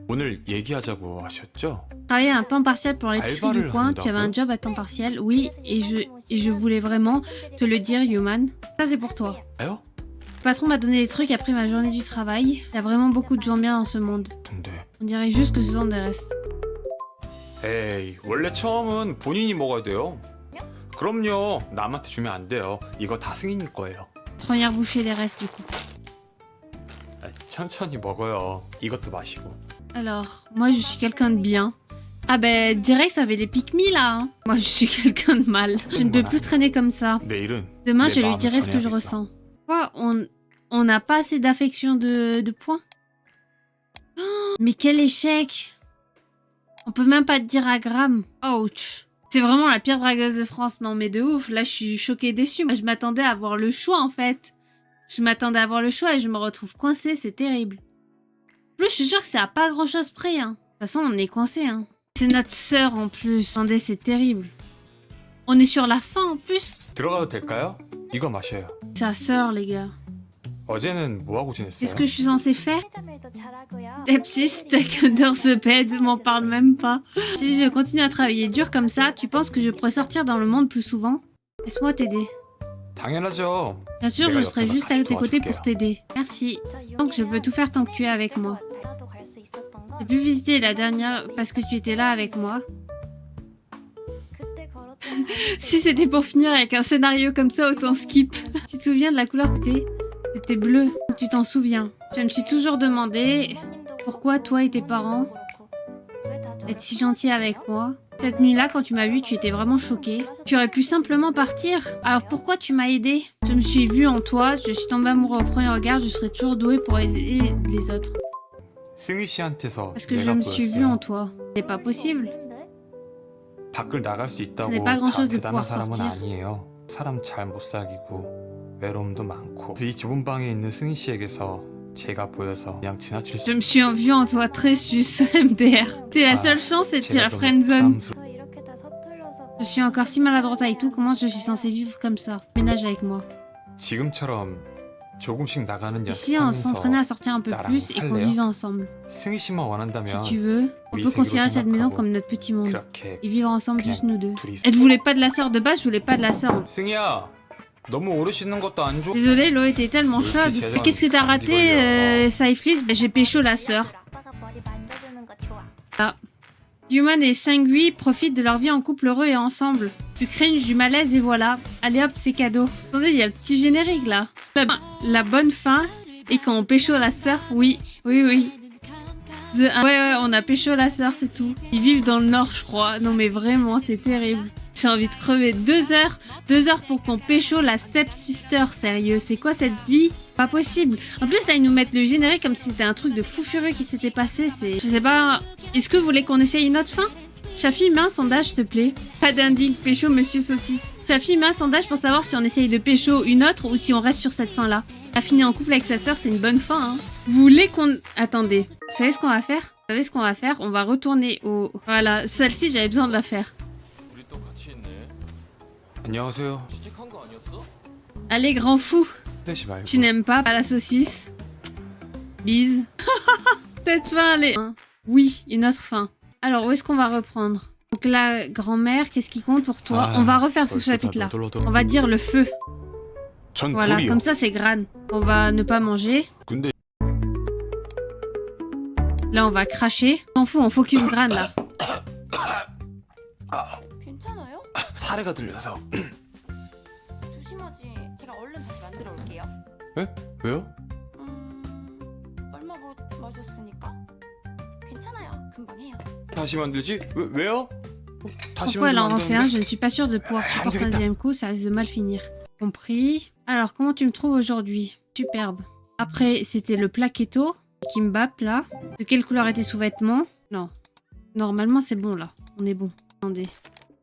오늘 얘기하자고 하셨죠? Travailler à un temps partiel pour l'épicerie du coin, tu avais un job à temps partiel, oui, et je voulais vraiment te le dire, Human. Ça, c'est pour toi. 에요? Le patron m'a donné des trucs après ma journée du travail. Il y a vraiment beaucoup de gens bien dans ce monde. 근데 On dirait juste que ce sont des restes. 에이, 원래 처음은 본인이 먹어야 돼요. 그럼요. 남한테 주면 안 돼요. 이거 다 승인이 거예요. Première bouchée des restes, du coup. 천천히 먹어요. 이것도 마시고. Alors, moi, je suis quelqu'un de bien. Ah ben, direct, ça avait les pique-mi, là. Hein. Moi, je suis quelqu'un de mal. Je ne peux plus traîner comme ça. 내일은 Demain, 내 je lui 마음을 dirai ce que je 전해야겠어. ressens. Quoi? On n'a pas assez d'affection de points? Oh, mais quel échec! On peut même pas te dire à gramme. Ouch. C'est vraiment la pire dragueuse de France. Non, mais de ouf. Là, je suis choquée, déçue. Moi, je m'attendais à avoir le choix, en fait. Je m'attendais à avoir le choix et je me retrouve coincée. C'est terrible. En plus, je suis sûre que c'est à pas grand-chose près. Hein. De toute façon, on est coincé. Hein. C'est notre sœur, en plus. Attendez, c'est terrible. On est sur la fin, en plus. 들어가도 될까요? 이거 마셔요. Sa sœur, les gars. 어제는 뭐 하고 지냈어요? Qu'est-ce que je suis censée faire? 피자밀도 잘하고요. Sepsis, take under the bed, m'en parle même pas. Si je continue à travailler dur comme ça, tu penses que je pourrais sortir dans le monde plus souvent? Laisse-moi t'aider. 당연하죠. Bien sûr, je serai juste à tes côtés pour t'aider. Merci. Donc je peux tout faire tant que tu es avec moi. J'ai pu visiter la dernière parce que tu étais là avec moi. Si c'était pour finir avec un scénario comme ça, autant skip. Tu te souviens de la couleur que t'es? C'était bleu. Tu t'en souviens. Je me suis toujours demandé pourquoi toi et tes parents être si gentils avec moi. Cette nuit-là, quand tu m'as vu, tu étais vraiment choquée. Tu aurais pu simplement partir. Alors pourquoi tu m'as aidé? Je me suis vue en toi, je suis tombée amoureux au premier regard, je serai toujours douée pour aider les autres. 승희 씨한테서 Parce que je 내가 me suis vue 보였어요. en toi. C'est pas possible. 밖을 나갈 수 있다고 Ce n'est pas 다 grand-chose de 대단한 pouvoir 사람은 sortir. 아니에요. 사람 잘 못 사귀고 외로움도 많고 이 좁은 방에 있는 승희 씨에게서 제가 보여서 그냥 지나칠 수 Je me suis vue en toi très sus, MDR. T'es la seule chance, c'est que tu es la friendzone. 저 이렇게 다 서툴러서 Je suis encore si maladroite avec tout, comment je suis censée vivre comme ça? Ménage avec moi. 지금처럼 조금씩 나가는 Si on s'entraînait à sortir un peu 나랑 plus et qu'on 살래요? vivait ensemble. 승희 씨만 Si 원한다면 tu veux, on 우리 peut 세계로 considérer cette maison 생각하고 comme notre petit monde. 그렇게 Et vivre ensemble, 그냥 juste nous deux. 둘이 Elle voulait pas de la sœur de base, je voulais pas de la sœur. 승희야 너무 오래 씻는 것도 안 좋아. Désolée, l'eau était tellement Oui, chaude. puis c'est Qu'est-ce que t'as raté, Saiflis? J'ai pécho la sœur. 아빠가 머리 만져주는 거 좋아. Yuman et Shangui profitent de leur vie en couple heureux et ensemble. Du cringe, du malaise et voilà. Allez hop, c'est cadeau. Attendez, il y a le petit générique là. La bonne fin. Et quand on pécho la sœur, oui. Ouais, on a pécho la sœur, c'est tout. Ils vivent dans le nord, je crois. Non mais vraiment, c'est terrible. J'ai envie de crever 2 heures. 2 heures pour qu'on pécho la step-sister, sérieux. C'est quoi cette vie? Pas possible. En plus, là, ils nous mettent le générique comme si c'était un truc de fou furieux qui s'était passé. C'est... Je sais pas... Est-ce que vous voulez qu'on essaye une autre fin? Chafi, mets un sondage, s'il te plaît. Pas d'indigne, pécho, monsieur saucisse. Chafi, mets un sondage pour savoir si on essaye de pécho une autre ou si on reste sur cette fin-là. Elle a fini en couple avec sa sœur, c'est une bonne fin, hein. Vous voulez qu'on... Attendez. Vous savez ce qu'on va faire? Vous savez ce qu'on va faire? On va retourner au... Voilà, celle-ci, j'avais besoin de la faire. 우리 또 같이 있네. 안녕하세요. 취직한 거 아니었어? Allez, grand fou. 되지 말고. Tu n'aimes pas la saucisse? Bise. Cette fin, elle est... Oui, une autre fin. Alors, où est-ce qu'on va reprendre? Donc la grand-mère, qu'est-ce qui compte pour toi? Ah, On va refaire ce 벌써 다 chapitre-là. 너덜너덜. On va dire le feu. 전 Voilà, 불이요. comme ça c'est grade. On va ne pas manger. 근데 Là, on va cracher. S'en fout, on focus grade là. 괜찮아요? 사례가 들려서. 조심하지. 제가 얼른 다시 만들어 올게요. 왜요? 얼마 못 마셨으니까. 괜찮아요. 금방 해요. 다시 만들지? 왜요? 다시 Pourquoi elle en refait un? 만드는데? Je ne suis pas sûre de pouvoir Ah, supporter un dégueulasse. deuxième coup, ça risque de mal finir. Compris. Alors, comment tu me trouves aujourd'hui? Superbe. Après, c'était le plat keto. Kimbap, là. De quelle couleur étaient sous-vêtements? Non. Normalement, c'est bon, là. On est bon. Attendez.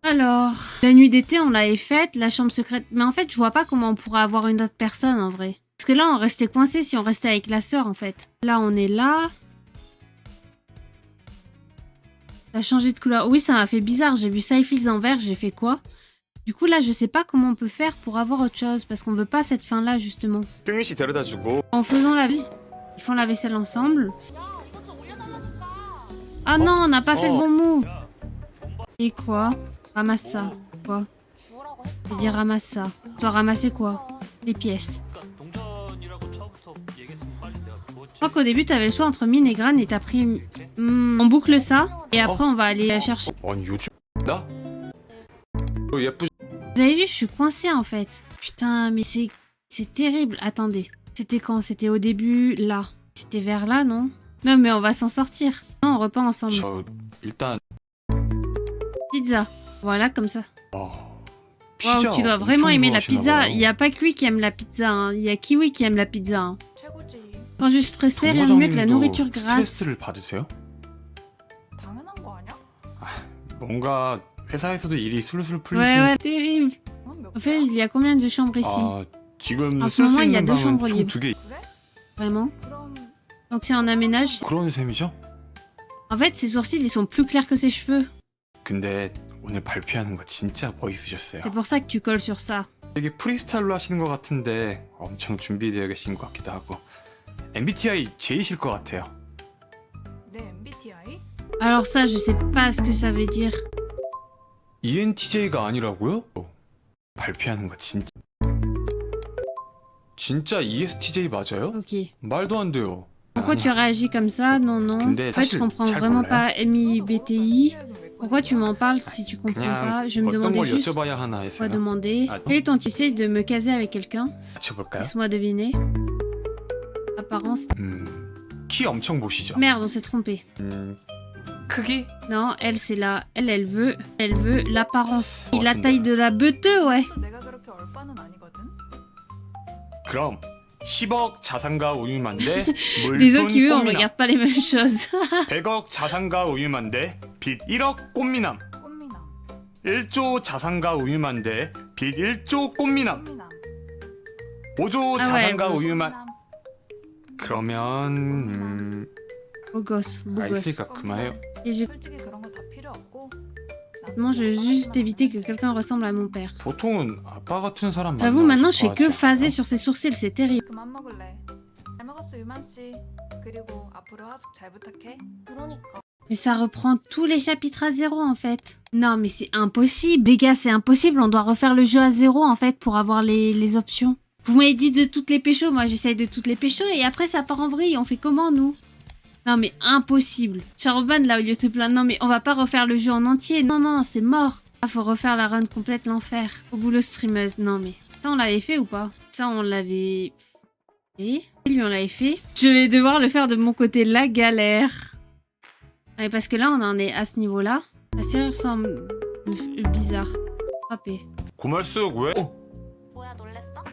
Alors, la nuit d'été, on l'avait faite. La chambre secrète. Mais en fait, je vois pas comment on pourrait avoir une autre personne, en vrai. Parce que là, on restait coincé si on restait avec la sœur, en fait. Là, on est là. Ça a changé de couleur. Oui, ça m'a fait bizarre. J'ai vu Saifils en vert, j'ai fait quoi? Du coup, là, je sais pas comment on peut faire pour avoir autre chose. Parce qu'on veut pas cette fin-là, justement. 승희 씨 데려다 주고. En faisant la... Ils font la vaisselle ensemble. 야, 이것 좀 올려달라니까. Ah non, on n'a pas fait le bon move. Et quoi? Ramasse ça. Quoi? 주우라고 Je 했다. dis ramasse ça. Tu dois ramasser quoi? Les pièces. 그러니까 동전이라고 처음부터 얘기했으면 빨리 내가 그거 Je crois qu'au début, t'avais le choix entre mine et grane et t'as pris... on boucle ça. Et après, on va aller chercher... 아니 요즘 나? 예쁘. Vous avez vu, je suis coincée en fait. Putain, mais c'est terrible. Attendez. C'était quand? C'était au début, là. C'était vers là, non? Non, mais on va s'en sortir. Non, on repart ensemble. 저 일단 Pizza. Voilà, comme ça. 어, Waouh, tu dois vraiment 엄청 aimer la 좋아하시나 pizza. 봐요. Il n'y a pas que lui qui aime la pizza. Hein. Il y a Kiwi qui aime la pizza. Hein. 최고지. Quand je suis stressée, rien de mieux que la 정과장님도 nourriture grasse. 스트레스를 받으세요? 당연한 거 아니야? 뭔가 회사에서도 일이 술술 풀리시. Ouais, terrible. 몇 En fait, il y a combien de chambres ici? 아 지금 En ce 쓸 수 moment, il y a 있는 2 방은 chambres 총 libres. 2개. 그래? Vraiment? 그럼 Donc si on aménage... 그런 셈이죠? En fait, ses sourcils, ils sont plus clairs que ses cheveux. 근데 오늘 발표하는 거 진짜 멋있으셨어요. C'est pour ça que tu colles sur ça. 되게 프리스타일로 하시는 것 같은데 엄청 준비되어 계신 것 같기도 하고 MBTI J이실 것 같아요. 내 MBTI? Alors ça, je sais pas ce que ça veut dire. ENTJ가 아니라고요? 발표하는 거 진짜 ESTJ 맞아요? Ok. 말도 안 돼요. Pourquoi tu réagis comme ça? Non, non. En 근데 fait, je 사실 comprends 잘 vraiment 몰라요. pas MIBTI. 왜 Pourquoi tu m'en parles si tu comprends pas? 그냥 Je me 어떤 demandais 걸 juste 여쭤봐야 하나 quoi 해서요. demander. Ah, Quel est ton type de me caser avec quelqu'un? 맞춰볼까요? Laisse-moi deviner. Apparence. 키 엄청 보시죠? Merde, on s'est trompé. 크기? Non, elle, c'est la... Elle veut l'apparence. Oh, La attends. taille de la beuteux, ouais. 또 내가 그렇게 얼빠는 아니거든. 그럼 10억 자산가 우유만대 Désolé, 물돈 Kiwi, on 꽃미남 regarde pas les mêmes choses. 100억 자산가 우유만대 빚 1억 꽃미남 꽃미남. 1조 자산가 우유만대 빚 1조 꽃미남 꽃미남. 5조 아, 자산가 왜? 우유만 꽃미남. 그러면 Beau gosse, beau gosse. 알겠으니까 그만해요. Et je... 솔직히 그런 거 다 필요 없고 Non, je veux juste éviter que quelqu'un ressemble à mon père. 보통은 아빠 같은 사람 J'avoue, 만나고 maintenant, je fais que 싶어 하지 phaser 않아? sur ses sourcils, c'est terrible. 그만 먹을래. 잘 먹었어 유만 씨. 그리고 앞으로 하숙 잘 부탁해. 그러니까. Mais ça reprend tous les chapitres à zéro, en fait. Non, mais c'est impossible. Les gars, c'est impossible. On doit refaire le jeu à zéro, en fait, pour avoir les options. Vous m'avez dit de toutes les péchos. Moi, j'essaye de toutes les péchos. Et après, ça part en vrille. On fait comment, nous? Non, mais impossible. Charoban, là, au lieu de se plaindre. Non, mais on va pas refaire le jeu en entier. Non, non, c'est mort. Ah, faut refaire la run complète, l'enfer. Au boulot streameuse. Non, mais... Ça, on l'avait fait ou pas? Ça, on l'avait... Et lui, on l'avait fait. Je vais devoir le faire de mon côté. La galère. Ouais, parce que là, on en est à ce niveau-là. La serrure semble bizarre. Frappé. 고말숙 왜? 뭐야 놀랬어?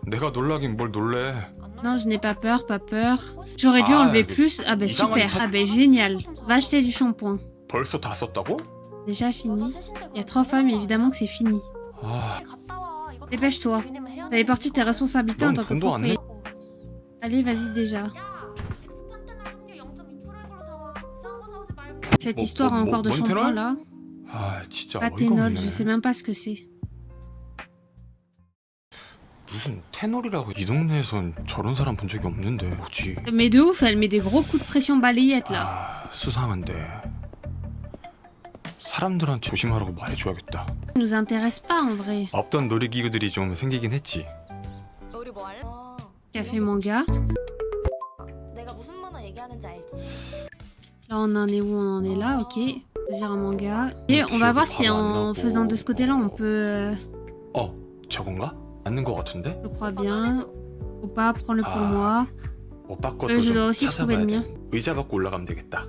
내가 놀라긴 뭘 놀래. 안 Non, 놀랬어? je n'ai pas peur, pas peur. J'aurais dû Ah, enlever mais- plus. Ah ben super. Ah ben génial. Va acheter du shampoing. 벌써 다 썼다고? Déjà 여자 fini. 셋인데 Il y a 3 femmes, évidemment que c'est fini. 아, 갔다 와. 이거 Dépêche-toi. 주인이면 해야 T'avais porté tes responsabilités en Non, tant que 돈도 안 내? propriétaire. Allez, vas-y déjà. 야, 엑스판테놀 함유 0.2%인 걸로 사와. 이상한 거 사오지 말고. Cette Bon, histoire bon, encore de bon, shampoing Monténol là. 아 진짜 Pathénol, 어이가 je sais 없네. même pas ce que c'est. 무슨 테놀이라고 이 동네에선 저런 사람 본 적이 없는데 뭐지? Mais de ouf, elle met des gros coups de pression balayette là. 아 수상한데 사람들한테 조심하라고 말해줘야겠다. Ça nous intéresse pas en vrai. 없던 놀이기구들이 좀 생기긴 했지. 우리 뭐 할래? Café manga. 내가 무슨 만화 얘기하는지 알지? Là, on en est où? On en est là, ok. Choisir un manga. Et on va voir si en faisant de ce côté-là, on peut... 어 저건가? 맞는 거 같은데? je crois bien. Ou pas, prends-le pour Ah. moi. 오빠 것도 Je dois 좀 aussi trouver le 찾아봐야 mien. 돼. 의자 받고 올라가면 되겠다.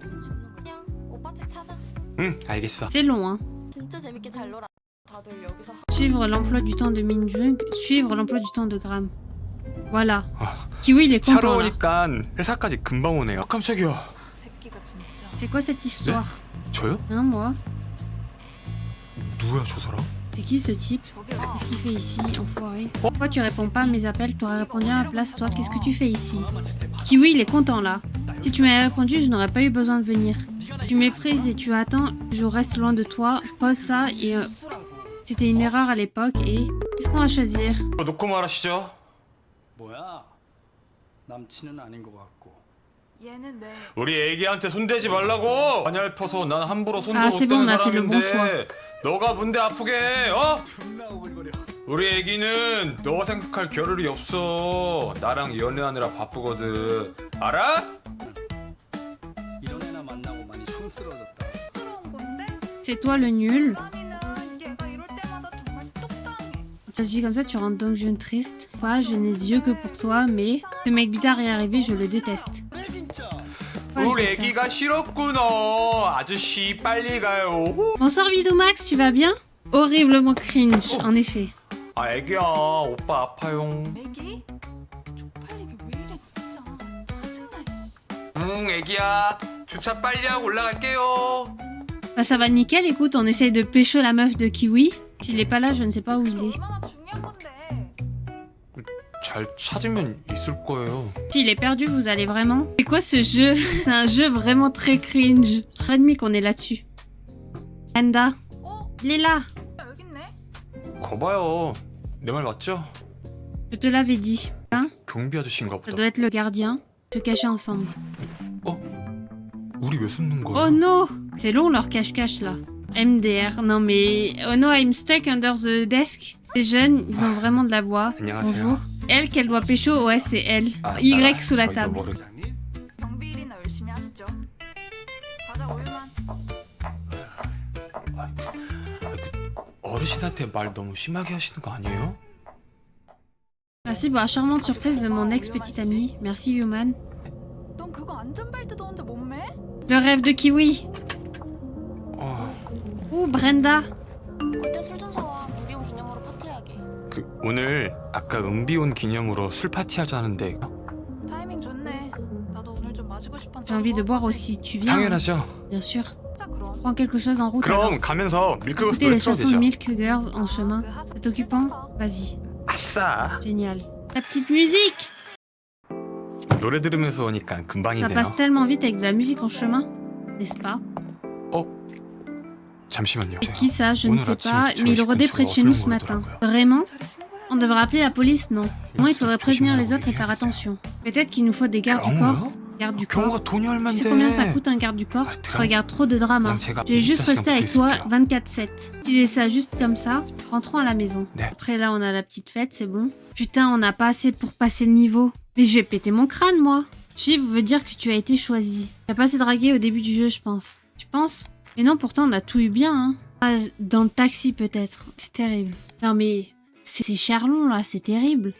그냥 오빠 책 찾아. 응 알겠어. C'est long, hein. 진짜 재밌게 잘 놀아. 다들 여기서 Suivre l'emploi du temps de Minjung. Suivre l'emploi du temps de Gram. Voilà. 아, Kiwi, il est 차로 content là. 오니까 회사까지 금방 오네요. 아, 깜짝이야. 새끼가 진짜. C'est quoi cette histoire? 저요? Hein, moi? 누구야 저 사람? C'est qui ce type? 저게 Qu'est-ce qu'il fait ici, enfoiré? Pourquoi tu réponds pas à mes appels? T'aurais répondu à ma place, toi. Qu'est-ce que tu fais ici? Kiwi, il est content là. Si tu m'avais répondu, je n'aurais pas eu besoin de venir. Tu méprises et tu attends, je reste loin de toi. Pose ça et... C'était une erreur à l'époque et... Qu'est-ce qu'on va choisir? 놓고 말하시죠. 뭐야? 남친은 아닌 것 같고. 얘는 내 우리 애기한테 손대지 말라고. 관열펴서 난 함부로 손도 Ah, 못 c'est bon, on 대는 a fait le bon 사람인데 너가 뭔데 아프게 해? 어? 존나 오글거려. 우리 애기는 너 생각할 겨를이 없어. 나랑 연애하느라 바쁘거든. 알아? 이런 애나 만나고 많이 촌스러워졌다. 스러운 건데? C'est toi le nul. 아니는 얘가 이럴 때마다 정말 똑당해. Je dis comme ça, tu rentres donc jeune triste. Quoi, je n'ai Dieu que pour toi, mais... Ce mec bizarre est arrivé, je le déteste. 그래 진짜. Pourquoi 우리 il fait ça? 애기가 싫었구나. 아저씨 빨리 가요. Bonsoir Vidoumax, tu vas bien? Horriblement cringe, en effet. 아 애기야 오빠 아파요. 애기? 쪽팔리게 왜 이래 진짜. 짜증나. 씨. 응 애기야 주차 빨리 하고 올라갈게요. Bah ça va nickel, écoute, on essaye de pécho la meuf de Kiwi. S'il est pas là, je ne sais pas où il est. 얼마나 중요한 건데. 잘 찾으면 있을 거예요. S'il est perdu, vous allez vraiment... C'est quoi ce jeu? C'est un jeu vraiment très cringe. 1h30 qu'on est là-dessus. Panda, 어? il est là. 야, 여기 있네. 거봐요. 내 말 맞죠? Je te l'avais dit. Hein? 경비 아저씨인가 Ça 보다. doit être le gardien. Se cacher ensemble. 우리 왜 숨는 거야? Oh no! C'est long leur cache-cache là. MDR, non mais... Oh no, I'm stuck under the desk. Les jeunes, ils ont vraiment de la voix. 안녕하세요. Bonjour. Elle qu'elle doit pécho, ouais c'est elle. 아, Y 나라 sous la 저희도 table. 모르- 경비 일이나 열심히 하시죠. 가자 오유만. 어르신한테 말 너무 심하게 하시는 거 아니에요? Merci pour la charmante surprise de mon ex-petite amie. Merci Human. 넌 그거 안전벨트도 혼자 못 매? Le rêve de Kiwi. Ouh, Brenda. 올때 술 좀 사와. 무비용 기념으로 파티하게. 그 오늘 아까 은비 온 기념으로 술 파티 하자는데 타이밍 좋네. 나도 오늘 좀 마시고 싶었는데. J'ai envie de boire aussi. Tu viens? 당연하죠. Bien sûr. 자 그럼. Prends quelque chose en route alors. 그럼 가면서 밀크버스 Écoutez 노래 les chansons de 틀어도 되죠. Milk Girls en chemin. 그 하숙 C'est occupant? Vas-y. 아싸. Génial. La petite musique! 노래 들으면서 오니까 Ça 금방이네요. passe tellement vite avec de la musique en chemin. N'est-ce pas? 잠시만요. Qui ça? Je ne 오늘 sais 아침 pas, mais il 저 rôdait 집 près de 근처 chez nous ce 어슬렁거리더라고요. matin. Vraiment? 차를 신고해야 On devrait appeler la police, non? Moi, il faudrait prévenir les autres et faire 조심하라고 attention. Peut-être qu'il nous faut des gardes du corps. Garde du corps. 경호가 돈이 Tu 얼만데? sais combien ça coûte un garde du corps? Ah, Je regarde trop de drama. 그냥 제가 Je vais juste 24시간 rester avec toi 붙어 있을게요. 24/7. Tu dis ça juste comme ça. Rentrons à la maison. 네. Après là, on a la petite fête, c'est bon. Putain, on n'a pas assez pour passer le niveau. Mais je vais péter mon crâne, moi. Suivre veut dire que tu as été choisi. Tu as pas assez dragué au début du jeu, je pense. Tu penses? Mais non, pourtant, on a tout eu bien, hein. Ah, dans le taxi, peut-être. C'est terrible. Non, mais c'est Charlon, là, c'est terrible.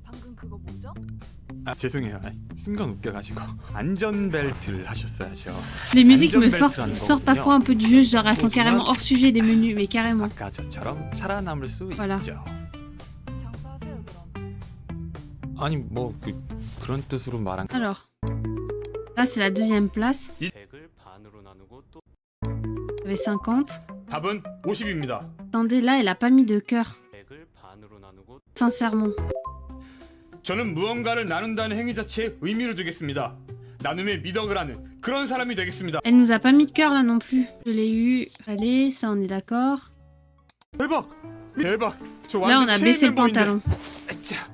방금 그거 뭐죠? 아 죄송해요. 순간 웃겨가지고 안전벨트를 하셨어야죠. Les musiques me 안전벨트라는 sortent 거군요. parfois un peu du jeu, genre elles sont 하지만 carrément hors sujet des menus, mais carrément. 아까 저처럼 살아남을 수 Voilà. 있죠. 장사하세요 그럼. 아니 뭐 그런 뜻으로 말한. Alors, là, c'est la deuxième place. 100을 반으로 나누고 또 Il y avait 50. 답은 50입니다. Attendez, là, elle a pas mis de cœur. 100을 반으로 나누고 Sincèrement. 저는 무언가를 나눈다는 행위 자체에 의미를 두겠습니다. 나눔의 미덕을 하는 그런 사람이 되겠습니다. Elle nous a pas mis de cœur là non plus. Je l'ai eu. Allez, ça on est d'accord. 대박! 대박! 저 Là, on 완전 a 체인 baissé le 멤버인데. pantalon. 아차!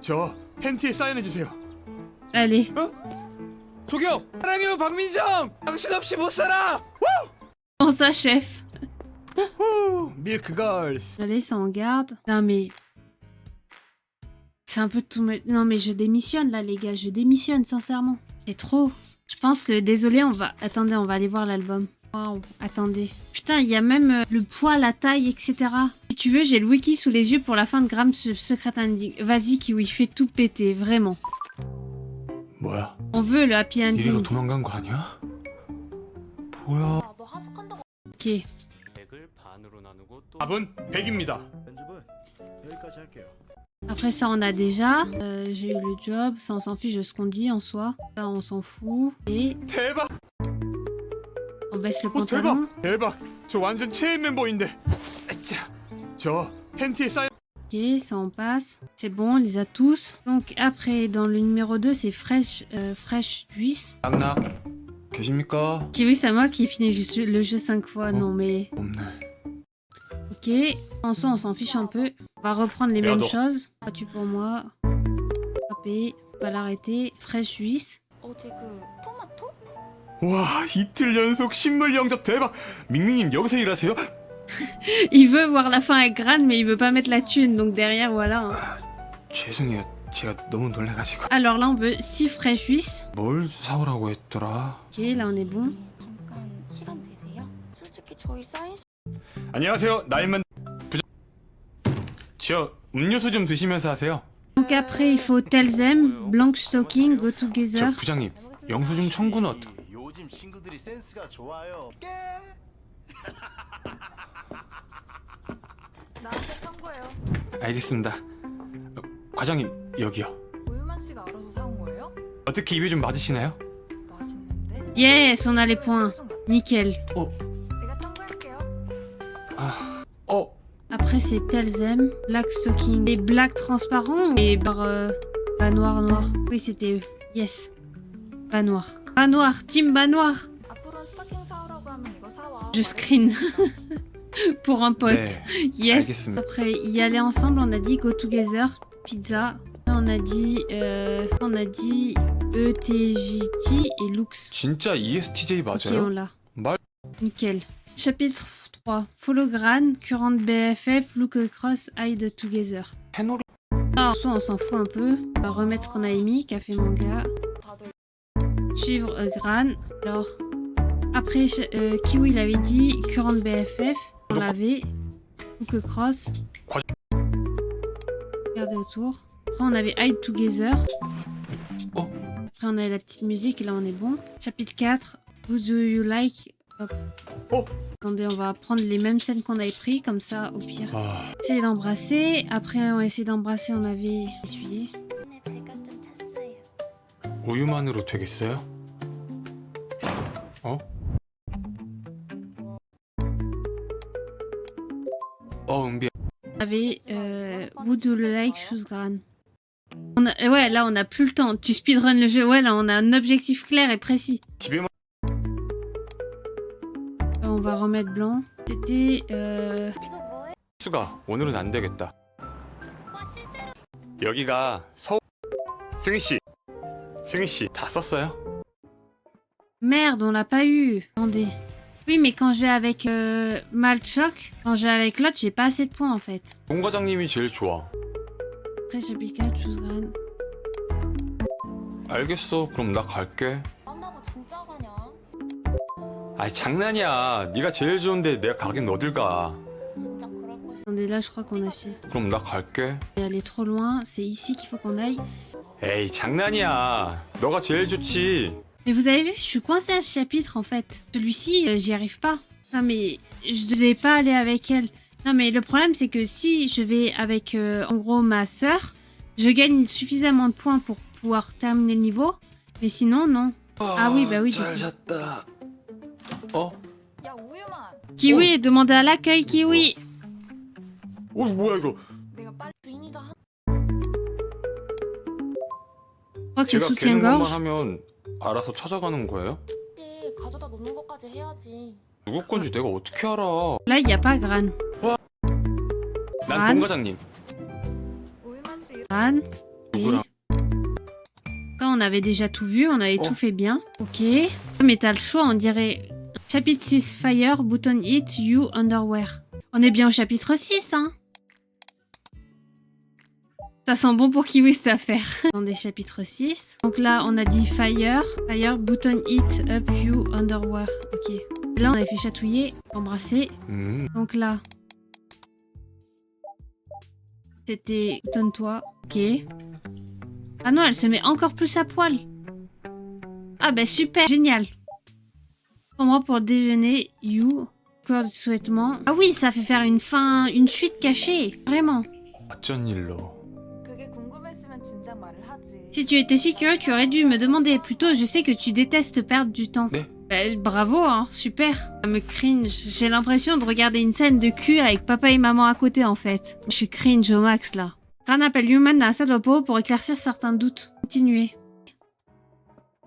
저 팬티에 사인해 주세요. Allez. 저기요! 사랑해요 박민정! 당신 없이 못 살아! Comment ça, chef? 후 밀크걸스. Allez, ça on garde. Non, mais. C'est un peu tout. Non, mais je démissionne là, les gars. Je démissionne, sincèrement. C'est trop. Je pense que. Désolé, on va. Attendez, on va aller voir l'album. Waouh, attendez. Putain, il y a même le poids, la taille, etc. Si tu veux, j'ai le wiki sous les yeux pour la fin de Graham Secret Ending. Vas-y, Kiwi, fais tout péter, vraiment. 뭐야? On veut le happy 이리로 ending. 도망간 거 아니야? 뭐야? 너 하숙한다고 Ok. 100을 반으로 나누고 또 답은 100입니다. 편집은 여기까지 할게요. Après ça, on a déjà. J'ai eu le job. Ça, on s'en fiche de ce qu'on dit en soi. Ça, on s'en fout. Et 대박! on baisse le 대박! pantalon. 대박! 저 완전 체인 멤버인데. 아차! 저 팬티에 사인. Ok, ça, on passe. C'est bon, on les a tous. Donc après, dans le numéro 2, c'est Fresh Juice. 낙낙 계십니까? Qui, oui, c'est moi qui finis le jeu 5 fois. Non, mais... 없네. Ok. En soi, on s'en fiche un peu. On va reprendre les mêmes Merde. choses. As-tu pour moi? Frapper. On va l'arrêter. Fresh Juice. 어제 그 토마토? 와 이틀 연속 신물 영접 대박! 밍밍님 여기서 일하세요? Il veut voir la fin avec Gran, mais il veut pas mettre la thune. Donc derrière, voilà. hein. 죄송해요. 제가 너무 놀래가지고. Alors là, on veut 6 Fresh Juice. 뭘 사오라고 했더라? Ok, là, on est bon. 잠깐 시간 되세요? 솔직히 저희 사인 안녕하세요. 나일만 부장. 저 음료수 좀 드시면서 하세요. Donc après, il faut Tell Them, Blank Stocking, Go 저 Together. 부장님 영수증 청구는 어떻게? 요즘 친구들이 센스가 좋아요. 나한테 청구해요. 알겠습니다. 과장님 여기요. 오유만 씨가 알아서 사온 거예요? 어떻게 입에 좀 맞으시나요? 맛있는데? Yes, on a les points. 좀 같아. Nickel. 내가 청구할게요. Après, c'est Tell Them, Black Stocking. Et Black Transparent et bas noir, noir. Oui, c'était eux. Yes. Bas noir. Bas noir, team bas noir. 앞으로는 스타킹 사오라고 하면 이거 사와. Je screen. Pour un pote. 네. Yes. 알겠습니다. Après, y aller ensemble, on a dit Go Together, pizza. On a dit ETJT et Lux. 진짜 ESTJ Ok, on 맞아요? l'a. 말 Nickel. Chapitre 3. Fologran, Current BFF, Look Across, Hide Together. 해놀이. Ah, soit on s'en fout un peu. On va remettre ce qu'on a émis, café manga. 다들 Suivre Gran. Alors, après, Kiwi, il avait dit Current BFF. On l'avait. Look Across. Regardez autour. Après, on avait Hide Together. Oh. Après, on avait la petite musique et là, on est bon. Chapitre 4. Who do you like? Hop. Oh. Attendez, on va prendre les mêmes scènes qu'on avait pris, comme ça, au pire. 아, Essayer d'embrasser. Après, on a essayé d'embrasser, on avait essuyé. 오늘 배가 좀 찼어요. 우유만으로 되겠어요? 어? 은비. On avait Would you like Shoes Gran? Ouais, là, on a plus le temps. Tu speedrun le jeu. Ouais, là, on a un objectif clair et précis. 집에만 on va remettre blanc. C'était... 이거 뭐예요? 수가 오늘은 안 되겠다. 와 실제로 여기가 서울. 승희 씨, 승희 씨 다 썼어요? Merde, on l'a pas eu. Attendez. Oui, mais quand je vais avec Malchoc, quand je vais avec l'autre, j'ai pas assez de points en fait. 동 과장님이 제일 좋아. Après, j'applique 4, chose grane. 알겠어. 그럼 나 갈게. 깐다고 진짜 가냐? 아이 장난이야. 네가 제일 좋은데 내가 가긴 어딜 가. 진짜 그럴 것이. Attendez, là, je crois qu'on a fait. 그럼 나 갈게. Elle est trop loin, c'est ici qu'il faut qu'on aille. 에이 장난이야. 너가 제일 좋지. Mais vous avez vu, je suis coincée à ce chapitre en fait. Celui-ci, j'y arrive pas. Non mais je devais pas aller avec elle. Non mais le problème c'est que si je vais avec en gros ma sœur, je gagne suffisamment de points pour pouvoir terminer le niveau. Mais sinon non. Ah oui, bah oui, 잘 du 잤다. 어? 야 우유만. Kiwi, demandez à l'accueil Kiwi. 뭐야 이거? 내가 빨리 주인이다 한. Je crois que c'est 제가 깨는 것만 soutien-gorge. 하면 알아서 찾아가는 거예요? 지 가져다 놓는 것까지 해야지. 누구 건지 내가 어떻게 알아? Là, il n'y a pas Gran. 난 안? 동 과장님. 우유만 씨 Gran. 누구랑? Ça, on avait déjà tout vu, on avait Oh. tout fait bien. Ok. Mais t'as le choix, on dirait... Chapitre 6, Fire, Button Hit, You, Underwear. On est bien au chapitre 6, hein. Ça sent bon pour Kiwi cette affaire. Dans des chapitres 6. Donc là, on a dit Fire, Fire, Button Hit, Up, You, Underwear. Ok. Là, on avait fait chatouiller, embrasser. Donc là... C'était Button-toi. Ok. Ah non, elle se met encore plus à poil. Ah bah super, génial. Prends-moi pour le déjeuner, You, corps de souhaitement. Ah oui, ça fait faire une suite cachée, vraiment. 어쩐 일로? 그게 궁금했으면 진작 말을 하지. Si tu étais si curieux, tu aurais dû me demander. Plutôt, je sais que tu détestes perdre du temps. Mais- Bah, bravo, hein, super. Ça me cringe. J'ai l'impression de regarder une scène de cul avec papa et maman à côté, en fait. Je suis cringe au max, là. Ran appelle Human dans la salle de repos pour éclaircir certains doutes. Continuez.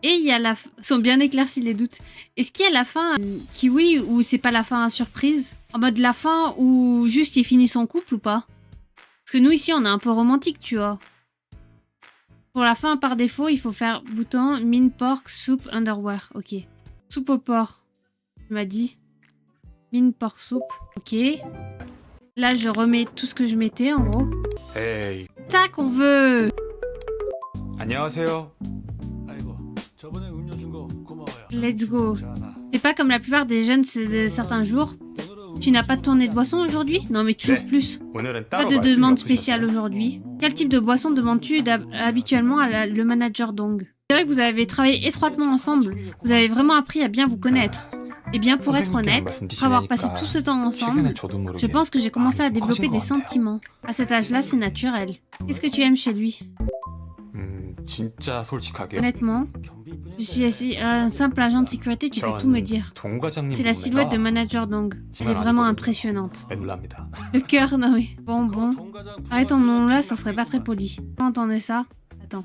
Et il y a la... sont bien éclaircis les doutes. Est-ce qu'il y a la fin Kiwi ou c'est pas la fin surprise? En mode la fin où juste il finit son couple ou pas? Parce que nous ici on est un peu romantique, tu vois. Pour la fin par défaut, il faut faire bouton mine pork soup underwear. Ok. Soupe au porc. Tu m'as dit. Mine pork soup. Ok. Là je remets tout ce que je mettais en gros. 에이. Ça qu'on veut. 안녕하세요. 아이고 저번에 음료 준 거 고마워요. Let's go. 자나. C'est pas comme la plupart des jeunes de certains jours. 오늘은 Tu n'as pas de tournée de boisson aujourd'hui? Non mais toujours Ouais. plus. 오늘은 Pas 따로 de 말씀이 demande 없으셨어요? spéciale aujourd'hui. Quel type de boisson demandes-tu habituellement à le manager Dong? C'est vrai que vous avez travaillé étroitement ensemble. Vous avez vraiment appris à bien vous connaître. Eh bien, pour être honnête, après avoir passé tout ce temps ensemble, 최근에 저도 모르게 je pense que j'ai commencé à 좀 développer 커진 des 것 같아요. sentiments. À cet âge-là, c'est naturel. Qu'est-ce que tu aimes chez lui? 진짜 솔직하게 Honnêtement, je suis assis un simple agent de sécurité, tu peux tout me dire. 동 과장님 C'est la silhouette de manager Dong. Elle est vraiment impressionnante. 놀랍니다. Le cœur, non mais... Bon. Arrêtons le nom là, ça serait pas très poli. Vous entendez ça? Attends,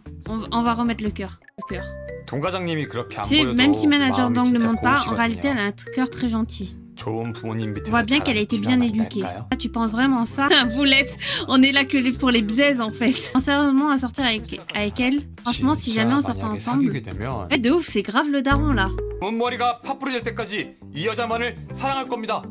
on va remettre le cœur. Le cœur. 동 과장님이 그렇게 안 Tu sais, 보여도 même si manager 마음이 Dong ne 진짜 montre pas, en 고우시거든요. réalité, elle a un cœur très gentil. 좋은 부모님 밑에서 On voit bien qu'elle a été bien 자란 éduquée. 딸일까요? Ah, tu penses vraiment ça? Boulette, on est là que pour les bzaises en fait. Pense sérieusement à sortir avec elle. Franchement, si jamais on sortait 진짜 ensemble. 만약에 사귀게 되면 Ouais, de ouf, c'est grave le daron là. 머리가 파뿌리 될 때까지 이 여자만을 사랑할 겁니다.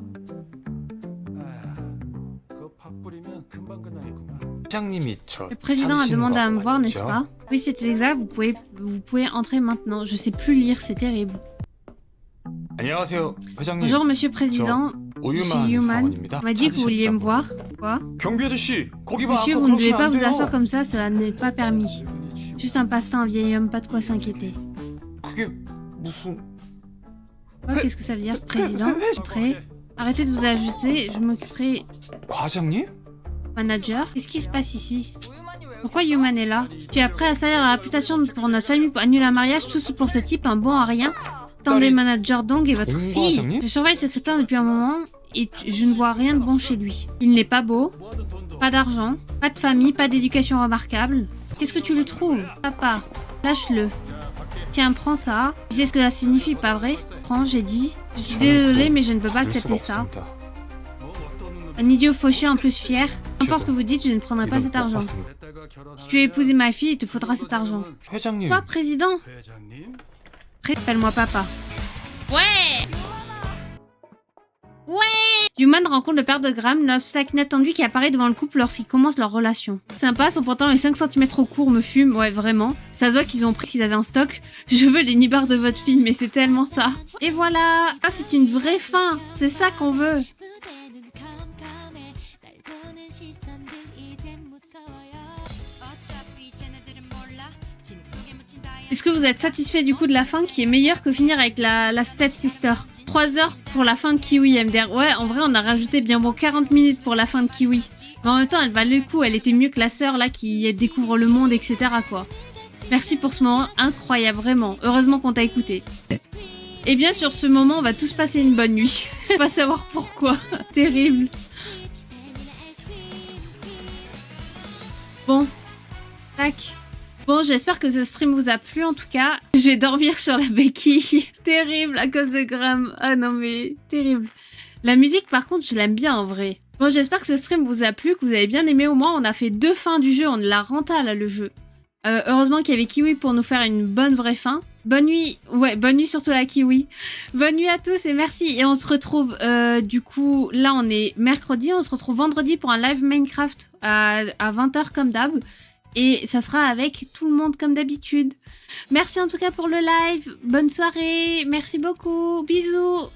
그거 팍 뿌리면 금방 끝나겠구나. 회장님이 저 Le président a 찾으시는 demandé à 거 me voir, n'est-ce 맞죠? pas? Oui, c'est exact, vous pouvez entrer maintenant. Je sais plus lire, c'est terrible. 안녕하세요, 회장님. Bonjour, monsieur le président. Je suis 오유만 Human. 사원입니다. On m'a dit que vous vouliez me voir. Quoi? 경비 아저씨, 거기 봐. Monsieur, 앞으로 vous ne devez 그러시면 pas 안 vous 돼요. asseoir comme ça, cela n'est pas permis. Juste un passe-temps, un vieil homme, pas de quoi s'inquiéter. 그게 무슨... Quoi, qu'est-ce que ça veut dire, président? Entrez. Arrêtez de vous ajuster, je m'occuperai. 과장님? Manager? Qu'est-ce qui se passe ici? 우유만이 왜 Pourquoi Human est là? Tu es prêt à salir la réputation pour notre famille pour annuler un mariage, tout pour ce type, un bon à rien? Attendez, manager Dong et votre Oui, fille. Jamie. Je surveille ce crétin depuis un moment et je ne vois rien de bon chez lui. Il n'est pas beau, 모아둔 돈도 pas d'argent, pas de famille, pas d'éducation remarquable. Qu'est-ce que tu lui trouves? Papa, lâche-le. Tiens, prends ça. Tu sais ce que ça signifie, pas vrai? Prends, j'ai dit. Je suis désolée, mais je ne peux pas accepter ça. Un idiot fauché en plus fier. N'importe ce que vous dites, je ne prendrai pas cet argent. Si tu veux épouser ma fille, il te faudra cet argent. 회장님. Quoi, président? Appelle-moi papa. Ouais! Ouais! Human rencontre le père de Graham, l'obstacle inattendu qui apparaît devant le couple lorsqu'ils commencent leur relation. Sympa, son pantalon est 5 cm trop court, me fume, ouais vraiment. Ça se voit qu'ils ont pris ce qu'ils avaient en stock. Je veux les nibards de votre fille, mais c'est tellement ça. Et voilà! Ah, c'est une vraie fin! C'est ça qu'on veut! Est-ce que vous êtes satisfait du coup de la fin qui est meilleure que finir avec la stepsister? 3 heures pour la fin de Kiwi MDR. Ouais, en vrai, on a rajouté bien bon 40 minutes pour la fin de Kiwi. Mais en même temps, elle valait le coup. Elle était mieux que la sœur là qui découvre le monde, etc. quoi. Merci pour ce moment incroyable, vraiment. Heureusement qu'on t'a écouté. Et bien sur ce moment, on va tous passer une bonne nuit. On va savoir pourquoi. Terrible. Bon. Tac. Bon, j'espère que ce stream vous a plu en tout cas. Je vais dormir sur la béquille. Terrible à cause de Graham. Ah non mais terrible. La musique par contre, je l'aime bien en vrai. Bon, j'espère que ce stream vous a plu, que vous avez bien aimé. Au moins, on a fait 2 fins du jeu. On l'a renta là le jeu. Heureusement qu'il y avait Kiwi pour nous faire une bonne vraie fin. Bonne nuit. Ouais, bonne nuit surtout à Kiwi. Bonne nuit à tous et merci. Et on se retrouve du coup, là on est mercredi. On se retrouve vendredi pour un live Minecraft à 20h comme d'hab. Et ça sera avec tout le monde comme d'habitude. Merci en tout cas pour le live. Bonne soirée. Merci beaucoup. Bisous.